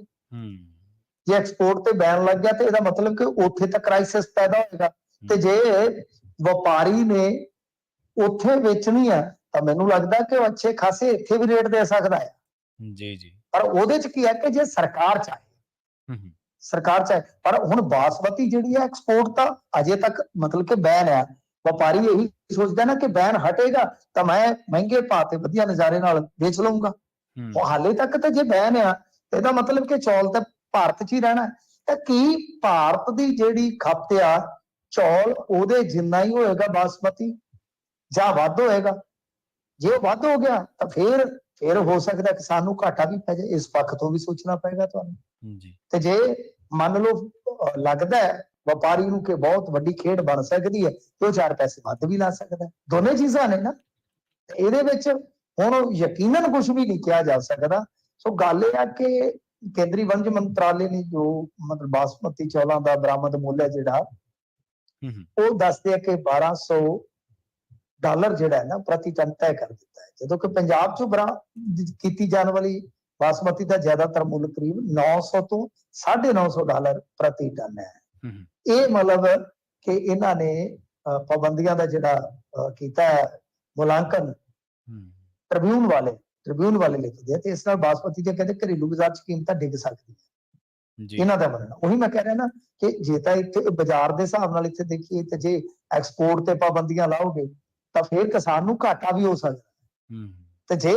ਜੇ ਐਕਸਪੋਰਟ ਤੇ ਬੈਨ ਲੱਗ ਗਿਆ ਤੇ ਇਹਦਾ ਮਤਲਬ ਕਿ ਉੱਥੇ ਤਾਂ ਕ੍ਰਾਈਸਿਸ ਪੈਦਾ ਹੋਏਗਾ। ਤੇ ਜੇ ਵਪਾਰੀ ਨੇ ਉੱਥੇ ਵੇਚਣੀ ਹੈ ਤਾਂ ਮੈਨੂੰ ਲੱਗਦਾ ਕਿ ਉਹ ਅੱਛੇ ਖਾਸੇ ਇੱਥੇ ਵੀ ਰੇਟ ਦੇ ਸਕਦਾ ਹੈ। ਜੀ। ਪਰ ਉਹਦੇ 'ਚ ਕੀ ਹੈ ਕਿ ਜੇ ਸਰਕਾਰ ਚਾਹੇ, ਪਰ ਹੁਣ ਬਾਸਮਤੀ ਜਿਹੜੀ ਹੈ ਐਕਸਪੋਰਟ ਤਾਂ ਅਜੇ ਤੱਕ ਮਤਲਬ ਕਿ ਬੈਨ ਹੈ। ਵਪਾਰੀ ਇਹੀ ਸੋਚਦਾ ਨਾ ਕਿ ਬੈਨ ਹਟੇਗਾ ਤਾਂ ਮੈਂ ਮਹਿੰਗੇ ਭਾਅ ਤੇ ਵਧੀਆ ਨਜ਼ਾਰੇ ਨਾਲ ਵੇਚ ਲਊਂਗਾ। ਹਾਲੇ ਤੱਕ ਤਾਂ ਜੇ ਬੈਨ ਆ ਇਹਦਾ ਮਤਲਬ ਕਿ ਚੌਲ ਤਾਂ ਭਾਰਤ 'ਚ ਹੀ ਰਹਿਣਾ। ਤਾਂ ਕੀ ਭਾਰਤ ਦੀ ਜਿਹੜੀ ਖਪਤ ਆ ਚੌਲ ਉਹਦੇ ਜਿੰਨਾ ਹੀ ਹੋਏਗਾ ਬਾਸਮਤੀ ਜਾਂ ਵੱਧ ਹੋਏਗਾ? ਜੇ ਉਹ ਵੱਧ ਹੋ ਗਿਆ ਤਾਂ ਫਿਰ ਹੋ ਸਕਦਾ ਕਿ ਸਾਨੂੰ ਘਾਟਾ ਵੀ ਪੈ ਜਾਏ। ਇਸ ਪੱਖ ਤੋਂ ਵੀ ਸੋਚਣਾ ਪਏਗਾ ਤੁਹਾਨੂੰ। ਤੇ ਜੇ ਮੰਨ ਲਓ ਲੱਗਦਾ ਹੈ ਵਪਾਰੀ ਨੂੰ ਕਿ ਬਹੁਤ ਵੱਡੀ ਖੇਡ ਬਣ ਸਕਦੀ ਹੈ ਤੇ ਉਹ 4 ਪੈਸੇ ਵੱਧ ਵੀ ਲਾ ਸਕਦਾ। ਦੋਨੇ ਚੀਜ਼ਾਂ ਨੇ ਨਾ, ਇਹਦੇ ਵਿੱਚ ਹੁਣ ਯਕੀਨਨ ਕੁਝ ਵੀ ਨਹੀਂ ਕਿਹਾ ਜਾ ਸਕਦਾ। ਸੋ ਗੱਲ ਇਹ ਆ ਕਿ ਕੇਂਦਰੀ ਵਣਜ ਮੰਤਰਾਲੇ ਨੇ ਜੋ ਮਤਲਬ ਬਾਸਮਤੀ ਚੌਲਾਂ ਦਾ ਬਰਾਮਦ ਮੁੱਲ ਹੈ ਜਿਹੜਾ ਉਹ ਦੱਸਦੇ ਆ ਕਿ 1200 ਡਾਲਰ ਜਿਹੜਾ ਹੈ ਨਾ ਪ੍ਰਤੀ ਟਨ ਤੈਅ ਕਰ ਦਿੱਤਾ ਹੈ, ਜਦੋਂ ਕਿ ਪੰਜਾਬ 'ਚੋਂ ਬਰਾਮਦ ਕੀਤੀ ਜਾਣ ਵਾਲੀ ਬਾਸਮਤੀ ਦਾ ਜ਼ਿਆਦਾਤਰ ਮੁੱਲ ਕਰੀਬ 900 ਤੋਂ $950 ਪ੍ਰਤੀ ਟਨ ਹੈ। ਇਹ ਮਤਲਬ ਕਿ ਇਹਨਾਂ ਨੇ ਪਾਬੰਦੀਆਂ ਦਾ ਜਿਹੜਾ ਕੀਤਾ ਹੈ ਮੁਲਾਂਕਣ ਟ੍ਰਿਬਿਊਨ ਵਾਲੇ ਲਿਖਦੇ ਆ, ਤੇ ਇਸ ਨਾਲ ਬਾਸਮਤੀ ਦੇ ਕਹਿੰਦੇ ਘਰੇਲੂ ਬਾਜ਼ਾਰ 'ਚ ਕੀਮਤਾਂ ਡਿੱਗ ਸਕਦੀਆਂ, ਇਹਨਾਂ ਦਾ ਮੰਨਣਾ। ਉਹੀ ਮੈਂ ਕਹਿ ਰਿਹਾ ਨਾ ਕਿ ਜੇ ਤਾਂ ਇੱਥੇ ਬਾਜ਼ਾਰ ਦੇ ਹਿਸਾਬ ਨਾਲ ਇੱਥੇ ਦੇਖੀਏ ਤੇ ਜੇ ਐਕਸਪੋਰਟ ਤੇ ਪਾਬੰਦੀਆਂ ਲਾਓਗੇ ਤਾਂ ਫਿਰ ਕਿਸਾਨ ਨੂੰ ਘਾਟਾ ਵੀ ਹੋ ਸਕਦਾ, ਤੇ ਜੇ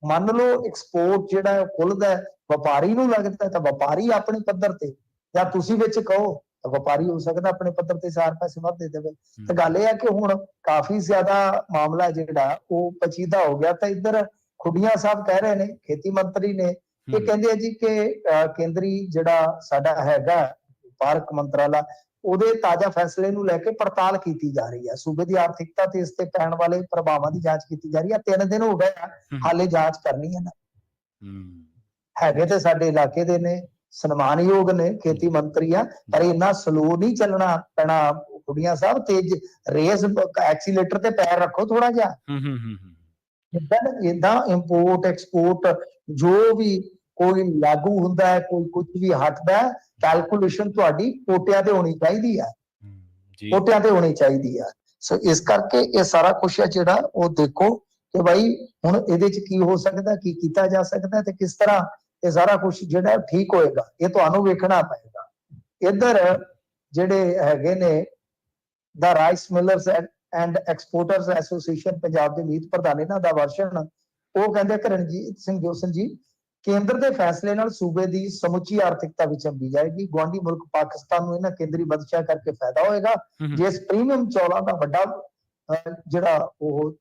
ਮੰਨ ਲਓ ਐਕਸਪੋਰਟ ਜਿਹੜਾ ਹੈ ਖੁੱਲਦਾ ਵਪਾਰੀ ਨੂੰ ਲੱਗਦਾ ਤਾਂ ਵਪਾਰੀ ਆਪਣੇ ਪੱਧਰ ਤੇ, ਜਾਂ ਤੁਸੀਂ ਵਿੱਚ ਕਹੋ ਤਾਂ ਵਪਾਰੀ ਹੋ ਸਕਦਾ ਆਪਣੇ ਪੱਧਰ ਤੇ 4 ਪੈਸੇ ਵੱਧ ਦੇ ਦੇਵੇ। ਤੇ ਗੱਲ ਇਹ ਹੈ ਕਿ ਹੁਣ ਕਾਫੀ ਜ਼ਿਆਦਾ ਮਾਮਲਾ ਜਿਹੜਾ ਉਹ ਪਚੀਦਾ ਹੋ ਗਿਆ। ਤਾਂ ਇੱਧਰ ਖੁੱਡੀਆਂ ਸਾਹਿਬ ਕਹਿ ਰਹੇ ਨੇ, ਖੇਤੀ ਮੰਤਰੀ ਨੇ, ਇਹ ਕਹਿੰਦੇ ਆ ਜੀ ਕਿ ਕੇਂਦਰੀ ਜਿਹੜਾ ਸਾਡਾ ਹੈਗਾ ਵਪਾਰਕ ਮੰਤਰਾਲਾ, ਉਹਦੇ ਤਾਜ਼ਾ ਫੈਸਲੇ ਨੂੰ ਲੈ ਕੇ ਪੜਤਾਲ ਕੀਤੀ ਜਾ ਰਹੀ ਹੈ, ਸੂਬੇ ਦੀ ਆਰਥਿਕਤਾ ਤੇ ਇਸ ਤੇ ਪੈਣ ਵਾਲੇ ਪ੍ਰਭਾਵਾਂ ਦੀ ਜਾਂਚ ਕੀਤੀ ਜਾ ਰਹੀ ਹੈ। 3 ਦਿਨ ਹੋ ਗਏ ਆ, ਹਾਲੇ ਜਾਂਚ ਕਰਨੀ ਹੈ ਨਾ। ਹੈਗੇ ਤੇ ਸਾਡੇ ਇਲਾਕੇ ਦੇ ਨੇ, ਸਨਮਾਨਯੋਗ ਨੇ ਖੇਤੀ ਮੰਤਰੀ ਆ, ਪਰ ਇੰਨਾ ਸਲੋ ਨਹੀਂ ਚੱਲਣਾ ਪੈਣਾ ਕੁੜੀਆਂ ਸਾਹਿਬ, ਤੇਜ਼ ਰੇਸ ਐਕਸੀਲੇਟਰ ਤੇ ਪੈਰ ਰੱਖੋ ਥੋੜਾ ਜਿਹਾ। ਏਦਾਂ ਇੰਪੋਰਟ ਐਕਸਪੋਰਟ ਜੋ ਵੀ ਕੋਈ ਲਾਗੂ ਹੁੰਦਾ ਹੈ, ਕੋਈ ਕੁਝ ਵੀ ਹਟਦਾ ਹੈ, ਕੈਲਕੂਲੇਸ਼ਨ ਤੁਹਾਡੀ ਕੋਟਿਆਂ ਤੇ ਹੋਣੀ ਚਾਹੀਦੀ ਹੈ, ਕੋਟਿਆਂ ਤੇ ਹੋਣੀ ਚਾਹੀਦੀ ਹੈ। ਸੋ ਇਸ ਕਰਕੇ ਇਹ ਸਾਰਾ ਕੁਛ ਹੈ ਜਿਹੜਾ ਉਹ ਦੇਖੋ ਕਿ ਭਾਈ ਹੁਣ ਇਹਦੇ ਚ ਕੀ ਹੋ ਸਕਦਾ, ਕੀ ਕੀਤਾ ਜਾ ਸਕਦਾ, ਤੇ ਕਿਸ ਤਰ੍ਹਾਂ ਇਹ ਸਾਰਾ ਕੁਛ ਜਿਹੜਾ ਠੀਕ ਹੋਏਗਾ, ਇਹ ਤੁਹਾਨੂੰ ਵੇਖਣਾ ਪਏਗਾ। ਇੱਧਰ ਜਿਹੜੇ ਹੈਗੇ ਨੇ ਦਾ rice millers and exporters association Punjab ਦੇ ਮੀਤ ਪ੍ਰਧਾਨ, ਇਹਨਾਂ ਦਾ ਵਰਸ਼ਨ, ਉਹ ਕਹਿੰਦੇ ਕਿ ਰਣਜੀਤ ਸਿੰਘ ਜੋਸਨ ਜੀ, ਕੇਂਦਰ ਦੇ ਫੈਸਲੇ ਨਾਲ ਸੂਬੇ ਦੀ ਸਮੁੱਚੀ ਆਰਥਿਕਤਾ ਵਿੱਚ ਅੰਬੀ ਜਾਏਗੀ। ਗੁਆਂਢੀ ਮੁਲਕ ਪਾਕਿਸਤਾਨ ਨੂੰ ਇਹਨਾਂ ਕੇਂਦਰੀ ਬਦਸ਼ਾ ਕਰਕੇ ਫਾਇਦਾ ਹੋਏਗਾ। ਜਿਸ ਪ੍ਰੀਮੀਅਮ ਚੌਲਾਂ ਦਾ ਵੱਡਾ ਜਿਹੜਾ ਉਹ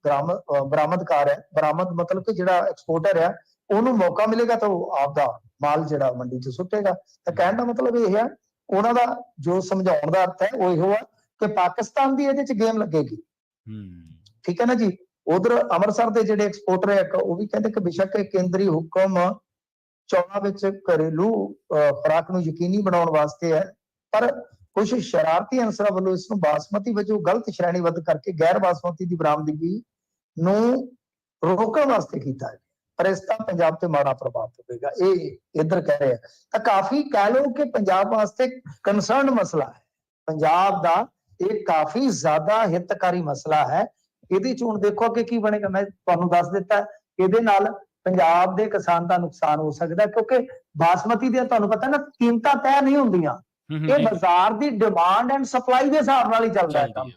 ਬਰਾਮਦਕਾਰ ਹੈ, ਬਰਾਮਦ ਮਤਲਬ ਕਿ ਜਿਹੜਾ ਐਕਸਪੋਰਟਰ ਹੈ, ਉਹਨੂੰ ਮੌਕਾ ਮਿਲੇਗਾ ਤਾਂ ਉਹ ਆਪਦਾ ਮਾਲ ਜਿਹੜਾ ਮੰਡੀ 'ਚ ਸੁੱਟੇਗਾ। ਤਾਂ ਕਹਿਣ ਦਾ ਮਤਲਬ ਇਹ ਹੈ, ਉਹਨਾਂ ਦਾ ਜੋ ਸਮਝਾਉਣ ਦਾ ਅਰਥ ਹੈ ਉਹ ਇਹੋ ਹੈ ਕਿ ਪਾਕਿਸਤਾਨ ਦੀ ਇਹਦੇ 'ਚ ਗੇਮ ਲੱਗੇਗੀ। ਠੀਕ ਹੈ ਨਾ ਜੀ। ਉਧਰ ਅੰਮ੍ਰਿਤਸਰ ਦੇ ਜਿਹੜੇ ਐਕਸਪੋਰਟਰ ਹੈ, ਉਹ ਵੀ ਕਹਿੰਦੇ ਕਿ ਬੇਸ਼ੱਕ ਕੇਂਦਰੀ ਹੁਕਮ ਚੌਲਾਂ ਵਿੱਚ ਘਰੇਲੂ ਖੁਰਾਕ ਨੂੰ ਯਕੀਨੀ ਬਣਾਉਣ ਵਾਸਤੇ ਹੈ, ਪਰ ਕੁਝ ਸ਼ਰਾਰਤੀ ਅਨਸਰਾਂ ਵੱਲੋਂ ਇਸ ਨੂੰ ਬਾਸਮਤੀ ਵਜੋਂ ਗਲਤ ਸ਼੍ਰੇਣੀਬੱਧ ਕਰਕੇ ਗੈਰ ਬਾਸਮਤੀ ਦੀ ਬਰਾਮਦਗੀ ਨੂੰ ਰੋਕਣ ਵਾਸਤੇ ਕੀਤਾ ਹੈ, ਪਰ ਇਸ ਦਾ ਪੰਜਾਬ ਤੇ ਮਾੜਾ ਪ੍ਰਭਾਵ ਪਵੇਗਾ, ਇਹ ਇੱਧਰ ਕਹਿ ਰਹੇ ਆ। ਤਾਂ ਕਾਫੀ ਕਹਿ ਲਓ ਕਿ ਪੰਜਾਬ ਵਾਸਤੇ ਕੰਸਰਨ ਮਸਲਾ ਹੈ, ਪੰਜਾਬ ਦਾ ਇਹ ਕਾਫੀ ਜ਼ਿਆਦਾ ਹਿੱਤਕਾਰੀ ਮਸਲਾ ਹੈ। ਇਹਦੇ ਚ ਹੁਣ ਦੇਖੋ ਕਿ ਕੀ ਬਣੇਗਾ। ਮੈਂ ਤੁਹਾਨੂੰ ਦੱਸ ਦਿੱਤਾ, ਇਹਦੇ ਨਾਲ ਪੰਜਾਬ ਦੇ ਕਿਸਾਨ ਦਾ ਨੁਕਸਾਨ ਹੋ ਸਕਦਾ, ਕਿਉਂਕਿ ਬਾਸਮਤੀ ਦੀਆਂ ਤੁਹਾਨੂੰ ਪਤਾ ਨਾ ਕੀਮਤਾਂ ਤੈਅ ਨਹੀਂ ਹੁੰਦੀਆਂ, ਇਹ ਬਾਜ਼ਾਰ ਦੀ ਡਿਮਾਂਡ ਐਂਡ ਸਪਲਾਈ ਦੇ ਹਿਸਾਬ ਨਾਲ ਹੀ ਚੱਲਦਾ ਹੈ ਕੰਮ।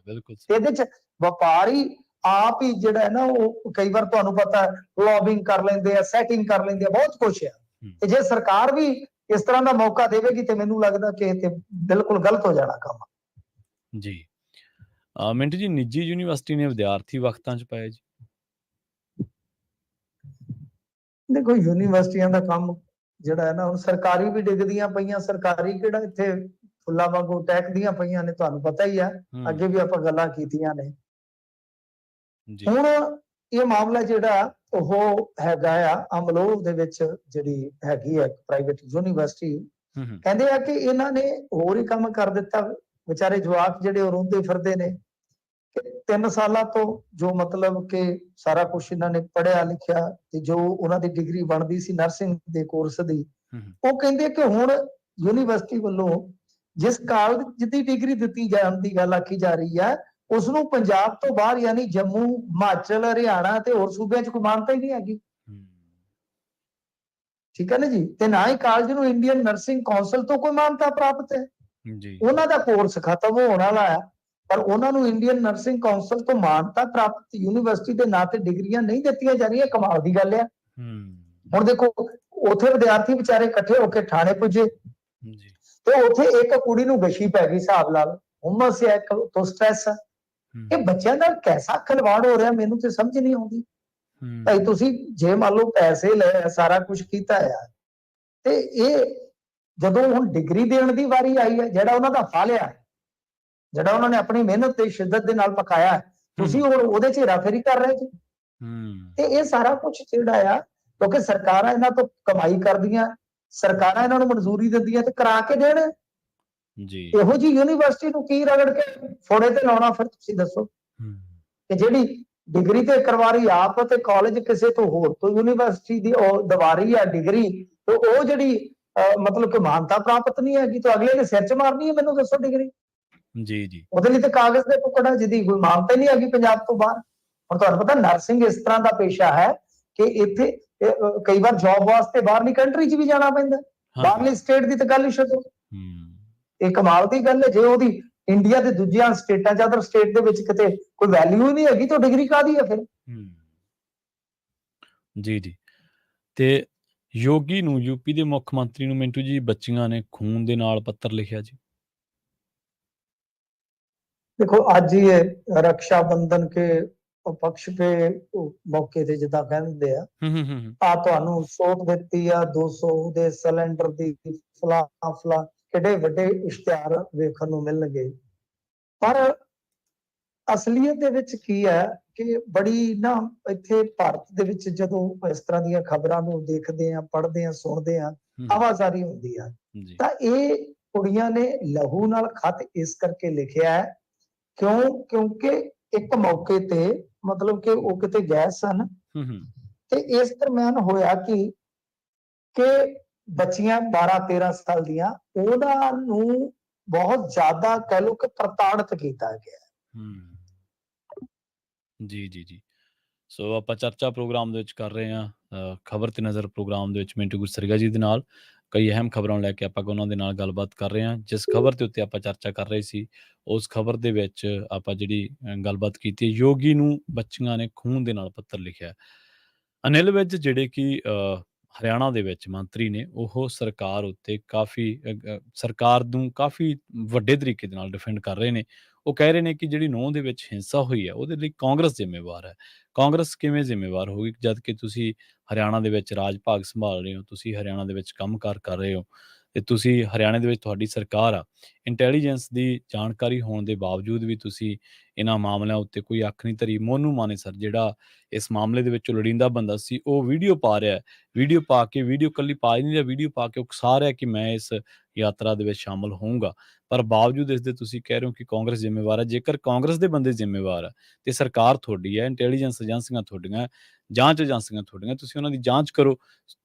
ਇਹਦੇ ਚ ਵਪਾਰੀ ਆਪ ਹੀ ਜਿਹੜਾ ਹੈ ਨਾ, ਉਹ ਕਈ ਵਾਰ ਤੁਹਾਨੂੰ ਪਤਾ ਲੌਬਿੰਗ ਕਰ ਲੈਂਦੇ ਆ, ਸੈਟਿੰਗ ਕਰ ਲੈਂਦੇ ਆ, ਬਹੁਤ ਕੁਛ ਹੈ। ਤੇ ਜੇ ਸਰਕਾਰ ਵੀ ਇਸ ਤਰ੍ਹਾਂ ਦਾ ਮੌਕਾ ਦੇਵੇਗੀ ਤੇ ਮੈਨੂੰ ਲੱਗਦਾ ਕਿ ਇਹ ਤੇ ਬਿਲਕੁਲ ਗਲਤ ਹੋ ਜਾਣਾ ਕੰਮ ਜੀ। ਮਿੰਟੂ ਜੀ, ਨਿੱਜੀ ਯੂਨੀਵਰਸਿਟੀ ਨੇ ਵਿਦਿਆਰਥੀ ਵਕਤਾਂ 'ਚ ਪਾਇਆ ਜੀ? ਦੇਖੋ, ਯੂਨੀਵਰਸਿਟੀਆਂ ਦਾ ਕੰਮ ਜਿਹੜਾ ਹੈ ਨਾ, ਹੁਣ ਸਰਕਾਰੀ ਵੀ ਡਿੱਗਦੀਆਂ ਪਈਆਂ, ਸਰਕਾਰੀ ਕਿਹੜਾ ਇੱਥੇ ਫੁੱਲਾਂ ਵਾਂਗੂ ਟਹਿਕਦੀਆਂ ਪਈਆਂ ਨੇ, ਤੁਹਾਨੂੰ ਪਤਾ ਹੀ ਆ, ਅੱਗੇ ਵੀ ਆਪਾਂ ਗੱਲਾਂ ਕੀਤੀਆਂ ਨੇ। ਹੁਣ ਇਹ ਮਾਮਲਾ ਜਿਹੜਾ ਉਹ ਹੈਗਾ ਆ ਅਮਲੋਹ ਦੇ ਵਿੱਚ, ਜਿਹੜੀ ਹੈਗੀ ਹੈ ਪ੍ਰਾਈਵੇਟ ਯੂਨੀਵਰਸਿਟੀ, ਕਹਿੰਦੇ ਆ ਕਿ ਇਹਨਾਂ ਨੇ ਹੋਰ ਹੀ ਕੰਮ ਕਰ ਦਿੱਤਾ। ਵਿਚਾਰੇ ਜਵਾਕ ਜਿਹੜੇ ਉਹ ਰੋਂਦੇ ਫਿਰਦੇ ਨੇ ਕਿ 3 ਸਾਲਾਂ ਤੋਂ ਜੋ ਮਤਲਬ ਕਿ ਸਾਰਾ ਕੁਛ ਇਹਨਾਂ ਨੇ ਪੜ੍ਹਿਆ ਲਿਖਿਆ ਤੇ ਜੋ ਉਹਨਾਂ ਦੀ ਡਿਗਰੀ ਬਣਦੀ ਸੀ ਨਰਸਿੰਗ ਦੇ ਕੋਰਸ ਦੀ, ਉਹ ਕਹਿੰਦੇ ਕਿ ਹੁਣ ਯੂਨੀਵਰਸਿਟੀ ਵੱਲੋਂ ਜਿਸ ਕਾਲਜ ਦੀ ਡਿਗਰੀ ਦਿੱਤੀ ਜਾਣ ਦੀ ਗੱਲ ਆਖੀ ਜਾ ਰਹੀ ਹੈ, ਉਸ ਨੂੰ ਪੰਜਾਬ ਤੋਂ ਬਾਹਰ ਯਾਨੀ ਜੰਮੂ, ਹਿਮਾਚਲ, ਹਰਿਆਣਾ ਤੇ ਹੋਰ ਸੂਬਿਆਂ 'ਚ ਕੋਈ ਮਾਨਤਾ ਹੀ ਨਹੀਂ ਹੈਗੀ। ਠੀਕ ਹੈ ਨਾ ਜੀ। ਤੇ ਨਾ ਹੀ ਕਾਲਜ ਨੂੰ ਇੰਡੀਅਨ ਨਰਸਿੰਗ ਕੌਂਸਲ ਤੋਂ ਕੋਈ ਮਾਨਤਾ ਪ੍ਰਾਪਤ ਹੈ। ਉਹਨਾਂ ਦਾ ਕੋਰਸ ਖਤਮ ਹੋਣ ਵਾਲਾ ਹੈ, ਪਰ ਉਹਨਾਂ ਨੂੰ ਇੰਡੀਅਨ ਨਰਸਿੰਗ ਕੌਂਸਲ ਤੋਂ ਮਾਨਤਾ ਪ੍ਰਾਪਤ ਯੂਨੀਵਰਸਿਟੀ ਦੇ ਨਾਂ ਤੇ ਡਿਗਰੀਆਂ ਨਹੀਂ ਦਿੱਤੀਆਂ ਜਾ ਰਹੀਆਂ। ਕਮਾਲ ਦੀ ਗੱਲ ਹੈ। ਹੁਣ ਦੇਖੋ, ਉੱਥੇ ਵਿਦਿਆਰਥੀ ਵਿਚਾਰੇ ਇਕੱਠੇ ਹੋ ਕੇ ਥਾਣੇ ਪੁੱਜੇ ਤੇ ਉੱਥੇ ਇੱਕ ਕੁੜੀ ਨੂੰ ਗਸ਼ੀ ਪੈ ਗਈ, ਹਿਸਾਬ ਨਾਲ ਹੁਮਸ ਹੈ, ਇੱਕ ਤੋਂ ਸਟ੍ਰੈਸ ਹੈ। ਇਹ ਬੱਚਿਆਂ ਨਾਲ ਕੈਸਾ ਖਿਲਵਾੜ ਹੋ ਰਿਹਾ, ਮੈਨੂੰ ਤੇ ਸਮਝ ਨਹੀਂ ਆਉਂਦੀ। ਭਾਈ ਤੁਸੀਂ ਜੇ ਮੰਨ ਲਓ ਪੈਸੇ ਲਏ, ਸਾਰਾ ਕੁਝ ਕੀਤਾ ਹੈ, ਤੇ ਇਹ ਜਦੋਂ ਹੁਣ ਡਿਗਰੀ ਦੇਣ ਦੀ ਵਾਰੀ ਆਈ ਹੈ, ਜਿਹੜਾ ਉਹਨਾਂ ਦਾ ਫਲ ਹੈ, ਜਿਹੜਾ ਉਹਨਾਂ ਨੇ ਆਪਣੀ ਮਿਹਨਤ ਤੇ ਸ਼ਿੱਦਤ ਦੇ ਨਾਲ ਪਕਾਇਆ, ਤੁਸੀਂ ਹੁਣ ਉਹਦੇ 'ਚ ਹੇਰਾਫੇਰੀ ਕਰ ਰਹੇ ਜੀ। ਤੇ ਇਹ ਸਾਰਾ ਕੁਝ ਜਿਹੜਾ ਆ, ਕਿਉਂਕਿ ਸਰਕਾਰਾਂ ਇਹਨਾਂ ਤੋਂ ਕਮਾਈ ਕਰਦੀਆਂ, ਸਰਕਾਰਾਂ ਇਹਨਾਂ ਨੂੰ ਮਨਜ਼ੂਰੀ ਦਿੰਦੀਆਂ ਤੇ ਕਰਾ ਕੇ ਦੇਣ ਜੀ। ਇਹੋ ਜੀ ਯੂਨੀਵਰਸਿਟੀ ਨੂੰ ਕੀ ਰਗੜ ਕੇ ਫੋੜੇ ਤੇ ਲਾਉਣਾ, ਫਿਰ ਤੁਸੀਂ ਦੱਸੋ। ਕਿ ਜਿਹੜੀ ਡਿਗਰੀ ਤੇ ਕਰਵਾ ਰਹੀ ਆਪ ਤੇ ਕਾਲਜ ਕਿਸੇ ਤੋਂ ਹੋਰ ਤੋਂ ਯੂਨੀਵਰਸਿਟੀ ਦੀ ਉਹ ਦਵਾ ਰਹੀ ਆ ਡਿਗਰੀ, ਤੇ ਉਹ ਜਿਹੜੀ ਮਤਲਬ ਕਿ ਮਾਨਤਾ ਪ੍ਰਾਪਤ ਨਹੀਂ ਹੈਗੀ, ਤਾਂ ਅਗਲੇ ਨੇ ਸਿਰ 'ਚ ਮਾਰਨੀ ਹੈ, ਮੈਨੂੰ ਦੱਸੋ ਡਿਗਰੀ। ਜੀ ਉਹਦੇ ਲਈ ਤਾਂ ਕਾਗਜ਼ ਦੇ ਟੁਕੜਾ ਜਿਹਦੀ ਕੋਈ ਮਾਨਤਾ ਨਹੀਂ ਹੈਗੀ ਪੰਜਾਬ ਤੋਂ ਬਾਹਰ। ਹੁਣ ਤੁਹਾਨੂੰ ਪਤਾ ਨਰਸਿੰਗ ਇਸ ਤਰ੍ਹਾਂ ਦਾ ਪੇਸ਼ਾ ਹੈ ਕਿ ਇੱਥੇ ਕਈ ਵਾਰ ਜੌਬ ਵਾਸਤੇ ਬਾਹਰਲੀ ਕੰਟਰੀ 'ਚ ਵੀ ਜਾਣਾ ਪੈਂਦਾ, ਬਾਹਰਲੀ ਸਟੇਟ ਦੀ ਤਾਂ ਗੱਲ ਹੀ ਛੱਡੋ। ਇਹ ਕਮਾਲ ਦੀ ਗੱਲ ਹੈ, ਜੇ ਉਹਦੀ ਇੰਡੀਆ ਦੇ ਦੂਜੀਆਂ ਸਟੇਟਾਂ 'ਚ ਅਦਰ ਸਟੇਟ ਦੇ ਵਿੱਚ ਕਿਤੇ ਕੋਈ ਵੈਲਿਊ ਨਹੀਂ ਹੈਗੀ ਤਾਂ ਡਿਗਰੀ ਕਾਹਦੀ ਹੈ ਫਿਰ। ਜੀ ਤੇ ਯੋਗੀ ਨੂੰ, ਯੂਪੀ ਦੇ ਮੁੱਖ ਮੰਤਰੀ ਨੂੰ ਮਿੰਟੂ ਜੀ ਬੱਚੀਆਂ ਨੇ ਖੂਨ ਦੇ ਨਾਲ ਪੱਤਰ ਲਿਖਿਆ ਜੀ। देखो आज ही रक्षा बंधन के पक्ष पे मौके ਤੇ ਜਿੱਦਾਂ ਕਹਿੰਦੇ ਆ ਤੁਹਾਨੂੰ ਛੋਟ ਦਿੱਤੀ ਆ 200 ਦੇ ਸਿਲੰਡਰ ਦੀ ਫਲਾ ਕਿਹੜੇ ਵੱਡੇ ਇਸ਼ਤਿਹਾਰ ਵੇਖਣ ਨੂੰ ਮਿਲਣਗੇ। ਪਰ ਅਸਲੀਅਤ ਦੇ ਵਿੱਚ ਕੀ ਹੈ ਕਿ ਬੜੀ ਨਾ ਇੱਥੇ ਭਾਰਤ ਦੇ ਵਿੱਚ ਜਦੋਂ ਇਸ ਤਰ੍ਹਾਂ ਦੀਆਂ ਖਬਰਾਂ ਨੂੰ ਦੇਖਦੇ ਆ, ਪੜ੍ਹਦੇ ਆ, ਸੁਣਦੇ ਆ, ਆਵਾਜ਼ਾਰੀ ਹੁੰਦੀ ਆ, ਤਾਂ ਇਹ ਕੁੜੀਆਂ ਨੇ ਲਹੂ ਨਾਲ ਖਤ ਇਸ ਕਰਕੇ ਲਿਖਿਆ ਹੈ ਕਿਉਂਕਿ ਇੱਕ ਮੌਕੇ ਤੇ ਮਤਲਬ ਕਿ ਉਹ ਕਿਤੇ ਗਏ ਸਨ ਤੇ ਇਸ ਦਰਮਿਆਨ ਹੋਇਆ ਕਿ ਬੱਚੀਆਂ 12-13 ਸਾਲ ਦੀਆਂ ਉਹਨਾਂ ਨੂੰ ਬਹੁਤ ਜ਼ਿਆਦਾ ਕਹਿ ਲਓ ਕਿ ਪ੍ਰਤਾੜਿਤ ਕੀਤਾ ਗਿਆ। ਜੀ ਸੋ ਆਪਾਂ ਚਰਚਾ ਪ੍ਰੋਗਰਾਮ ਦੇ ਵਿੱਚ ਕਰ ਰਹੇ ਹਾਂ ਖਬਰ ਤੇ ਨਜ਼ਰ ਪ੍ਰੋਗਰਾਮ ਦੇ ਵਿੱਚ ਮਿੰਟੂ ਗੁਰਸਰੀਆ ਜੀ ਦੇ ਨਾਲ ਕਈ ਅਹਿਮ ਖਬਰਾਂ ਨੂੰ ਲੈ ਕੇ ਆਪਾਂ ਉਹਨਾਂ ਦੇ ਨਾਲ ਗੱਲਬਾਤ ਕਰ ਰਹੇ ਹਾਂ। ਜਿਸ ਖਬਰ ਦੇ ਉੱਤੇ ਆਪਾਂ ਚਰਚਾ ਕਰ ਰਹੇ ਸੀ ਉਸ ਖਬਰ ਦੇ ਵਿੱਚ ਆਪਾਂ ਜਿਹੜੀ ਗੱਲਬਾਤ ਕੀਤੀ, ਯੋਗੀ ਨੂੰ ਬੱਚੀਆਂ ਨੇ ਖੂਨ ਦੇ ਨਾਲ ਪੱਤਰ ਲਿਖਿਆ। ਅਨਿਲ ਵਿਜ ਜਿਹੜੇ ਕਿ ਹਰਿਆਣਾ ਦੇ ਵਿੱਚ ਮੰਤਰੀ ਨੇ, ਉਹ ਸਰਕਾਰ ਉੱਤੇ ਸਰਕਾਰ ਨੂੰ ਕਾਫੀ ਵੱਡੇ ਤਰੀਕੇ ਦੇ ਨਾਲ ਡਿਫੈਂਡ ਕਰ ਰਹੇ ਨੇ। ਉਹ ਕਹਿ ਰਹੇ ਨੇ ਕਿ ਜਿਹੜੀ 9 ਦੇ ਵਿੱਚ ਹਿੰਸਾ ਹੋਈ ਹੈ ਉਹਦੇ ਲਈ ਕਾਂਗਰਸ ਜ਼ਿੰਮੇਵਾਰ ਹੈ। ਕਾਂਗਰਸ ਕਿਵੇਂ ਜ਼ਿੰਮੇਵਾਰ ਹੋਊਗੀ ਜਦ ਕਿ ਤੁਸੀਂ ਹਰਿਆਣਾ ਦੇ ਵਿੱਚ ਰਾਜ ਭਾਗ ਸੰਭਾਲ ਰਹੇ ਹੋ, ਤੁਸੀਂ ਹਰਿਆਣਾ ਦੇ ਵਿੱਚ ਕੰਮਕਾਰ ਕਰ ਰਹੇ ਹੋ ਤੇ ਤੁਸੀਂ ਹਰਿਆਣੇ ਦੇ ਵਿੱਚ ਤੁਹਾਡੀ ਸਰਕਾਰ ਆ। ਇੰਟੈਲੀਜੈਂਸ ਦੀ ਜਾਣਕਾਰੀ ਹੋਣ ਦੇ ਬਾਵਜੂਦ ਵੀ ਤੁਸੀਂ ਇਹਨਾਂ ਮਾਮਲਿਆਂ ਉੱਤੇ ਕੋਈ ਅੱਖ ਨਹੀਂ ਧਰੀ। ਮੋਨੂ ਮਾਨੇਸਰ ਜਿਹੜਾ ਇਸ ਮਾਮਲੇ ਦੇ ਵਿੱਚ ਲੋੜੀਂਦਾ ਬੰਦਾ ਸੀ, ਉਹ ਵੀਡੀਓ ਪਾ ਰਿਹਾ, ਵੀਡੀਓ ਪਾ ਕੇ ਵੀਡੀਓ ਇਕੱਲੀ ਪਾ ਹੀ ਨਹੀਂ ਰਿਹਾ, ਵੀਡੀਓ ਪਾ ਕੇ ਉਕਸਾ ਰਿਹਾ ਕਿ ਮੈਂ ਇਸ ਯਾਤਰਾ ਦੇ ਵਿੱਚ ਸ਼ਾਮਲ ਹੋਊਂਗਾ। ਪਰ ਬਾਵਜੂਦ ਇਸ ਦੇ ਤੁਸੀਂ ਕਹਿ ਰਹੇ ਹੋ ਕਿ ਕਾਂਗਰਸ ਜ਼ਿੰਮੇਵਾਰ ਹੈ। ਜੇਕਰ ਕਾਂਗਰਸ ਦੇ ਬੰਦੇ ਜ਼ਿੰਮੇਵਾਰ ਹੈ ਤੇ ਸਰਕਾਰ ਤੁਹਾਡੀ ਹੈ, ਇੰਟੈਲੀਜੈਂਸ ਏਜੰਸੀਆਂ ਤੁਹਾਡੀਆਂ, ਜਾਂਚ ਏਜੰਸੀਆਂ ਤੁਹਾਡੀਆਂ, ਤੁਸੀਂ ਉਹਨਾਂ ਦੀ ਜਾਂਚ ਕਰੋ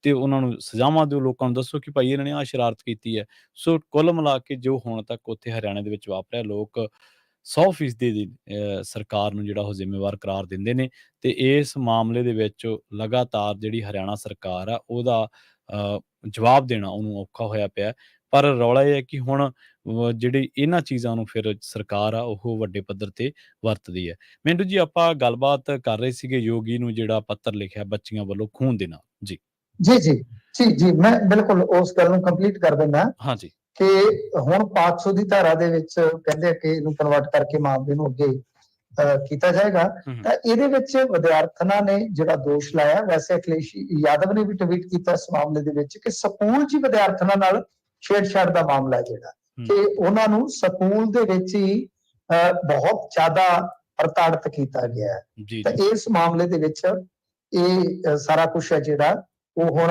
ਤੇ ਉਹਨਾਂ ਨੂੰ ਸਜ਼ਾਵਾਂ ਦਿਓ। ਲੋਕਾਂ ਨੂੰ ਦੱਸੋ ਕਿ ਭਾਈ ਇਹਨਾਂ ਨੇ ਆਹ ਸ਼ਰਾਰਤ ਕੀਤੀ ਹੈ। ਸੋ ਕੁੱਲ ਮਿਲਾ ਕੇ ਜੋ ਹੁਣ ਤੱਕ ਉੱਥੇ ਹਰਿਆਣੇ ਦੇ ਵਿੱਚ ਵਾਪਰਿਆ, ਲੋਕ 100% ਦੀ ਸਰਕਾਰ ਨੂੰ ਜਿਹੜਾ ਉਹ ਜ਼ਿੰਮੇਵਾਰ ਕਰਾਰ ਦਿੰਦੇ ਨੇ ਤੇ ਇਸ ਮਾਮਲੇ ਦੇ ਵਿੱਚ ਲਗਾਤਾਰ ਜਿਹੜੀ ਹਰਿਆਣਾ ਸਰਕਾਰ ਆ ਉਹਦਾ ਜਵਾਬ ਦੇਣਾ ਉਹਨੂੰ ਔਖਾ ਹੋਇਆ ਪਿਆ। ਪਰ ਰੌਲਾ ਇਹ ਹੈ ਕਿ ਹੁਣ ਜਿਹੜੀ ਇਹਨਾਂ ਚੀਜ਼ਾਂ ਨੂੰ ਫਿਰ ਸਰਕਾਰ ਆ ਉਹ ਵੱਡੇ ਪੱਧਰ ਤੇ ਵਰਤਦੀ ਹੈ। ਮਿੰਟੂ ਜੀ ਆਪਾਂ ਗੱਲਬਾਤ ਕਰ ਰਹੇ ਸੀਗੇ ਯੋਗੀ ਨੂੰ ਜਿਹੜਾ ਪੱਤਰ ਲਿਖਿਆ ਬੱਚੀਆਂ ਵੱਲੋਂ ਖੂਨ ਦੇ ਨਾਲ। ਜੀ ਮੈਂ ਬਿਲਕੁਲ ਉਸ ਗੱਲ ਨੂੰ ਕੰਪਲੀਟ ਕਰ ਦਿੰਦਾ। ਹਾਂਜੀ ਕਿ ਹੁਣ 500 ਦੀ ਧਾਰਾ ਦੇ ਵਿੱਚ ਕਹਿੰਦੇ ਕਿ ਇਹਨੂੰ ਕਨਵਰਟ ਕਰਕੇ ਮਾਮਲੇ ਨੂੰ ਅੱਗੇ ਕੀਤਾ ਜਾਏਗਾ। ਤਾਂ ਇਹਦੇ ਵਿੱਚ ਵਿਦਿਆਰਥਣਾਂ ਨੇ ਜਿਹੜਾ ਦੋਸ਼ ਲਾਇਆ, ਵੈਸੇ ਅਖਿਲੇਸ਼ ਯਾਦਵ ਨੇ ਵੀ ਟਵੀਟ ਕੀਤਾ ਇਸ ਮਾਮਲੇ ਦੇ ਵਿੱਚ ਕਿ ਸਕੂਲ 'ਚ ਵਿਦਿਆਰਥਣਾਂ ਨਾਲ ਛੇੜਛਾੜ ਦਾ ਮਾਮਲਾ ਜਿਹੜਾ ਕਿ ਉਹਨਾਂ ਨੂੰ ਸਕੂਲ ਦੇ ਵਿੱਚ ਹੀ ਬਹੁਤ ਜ਼ਿਆਦਾ ਪ੍ਰਤਾੜਿਤ ਕੀਤਾ ਗਿਆ ਹੈ। ਤਾਂ ਇਸ ਮਾਮਲੇ ਦੇ ਵਿੱਚ ਇਹ ਸਾਰਾ ਕੁਛ ਹੈ ਜਿਹੜਾ ਉਹ ਹੁਣ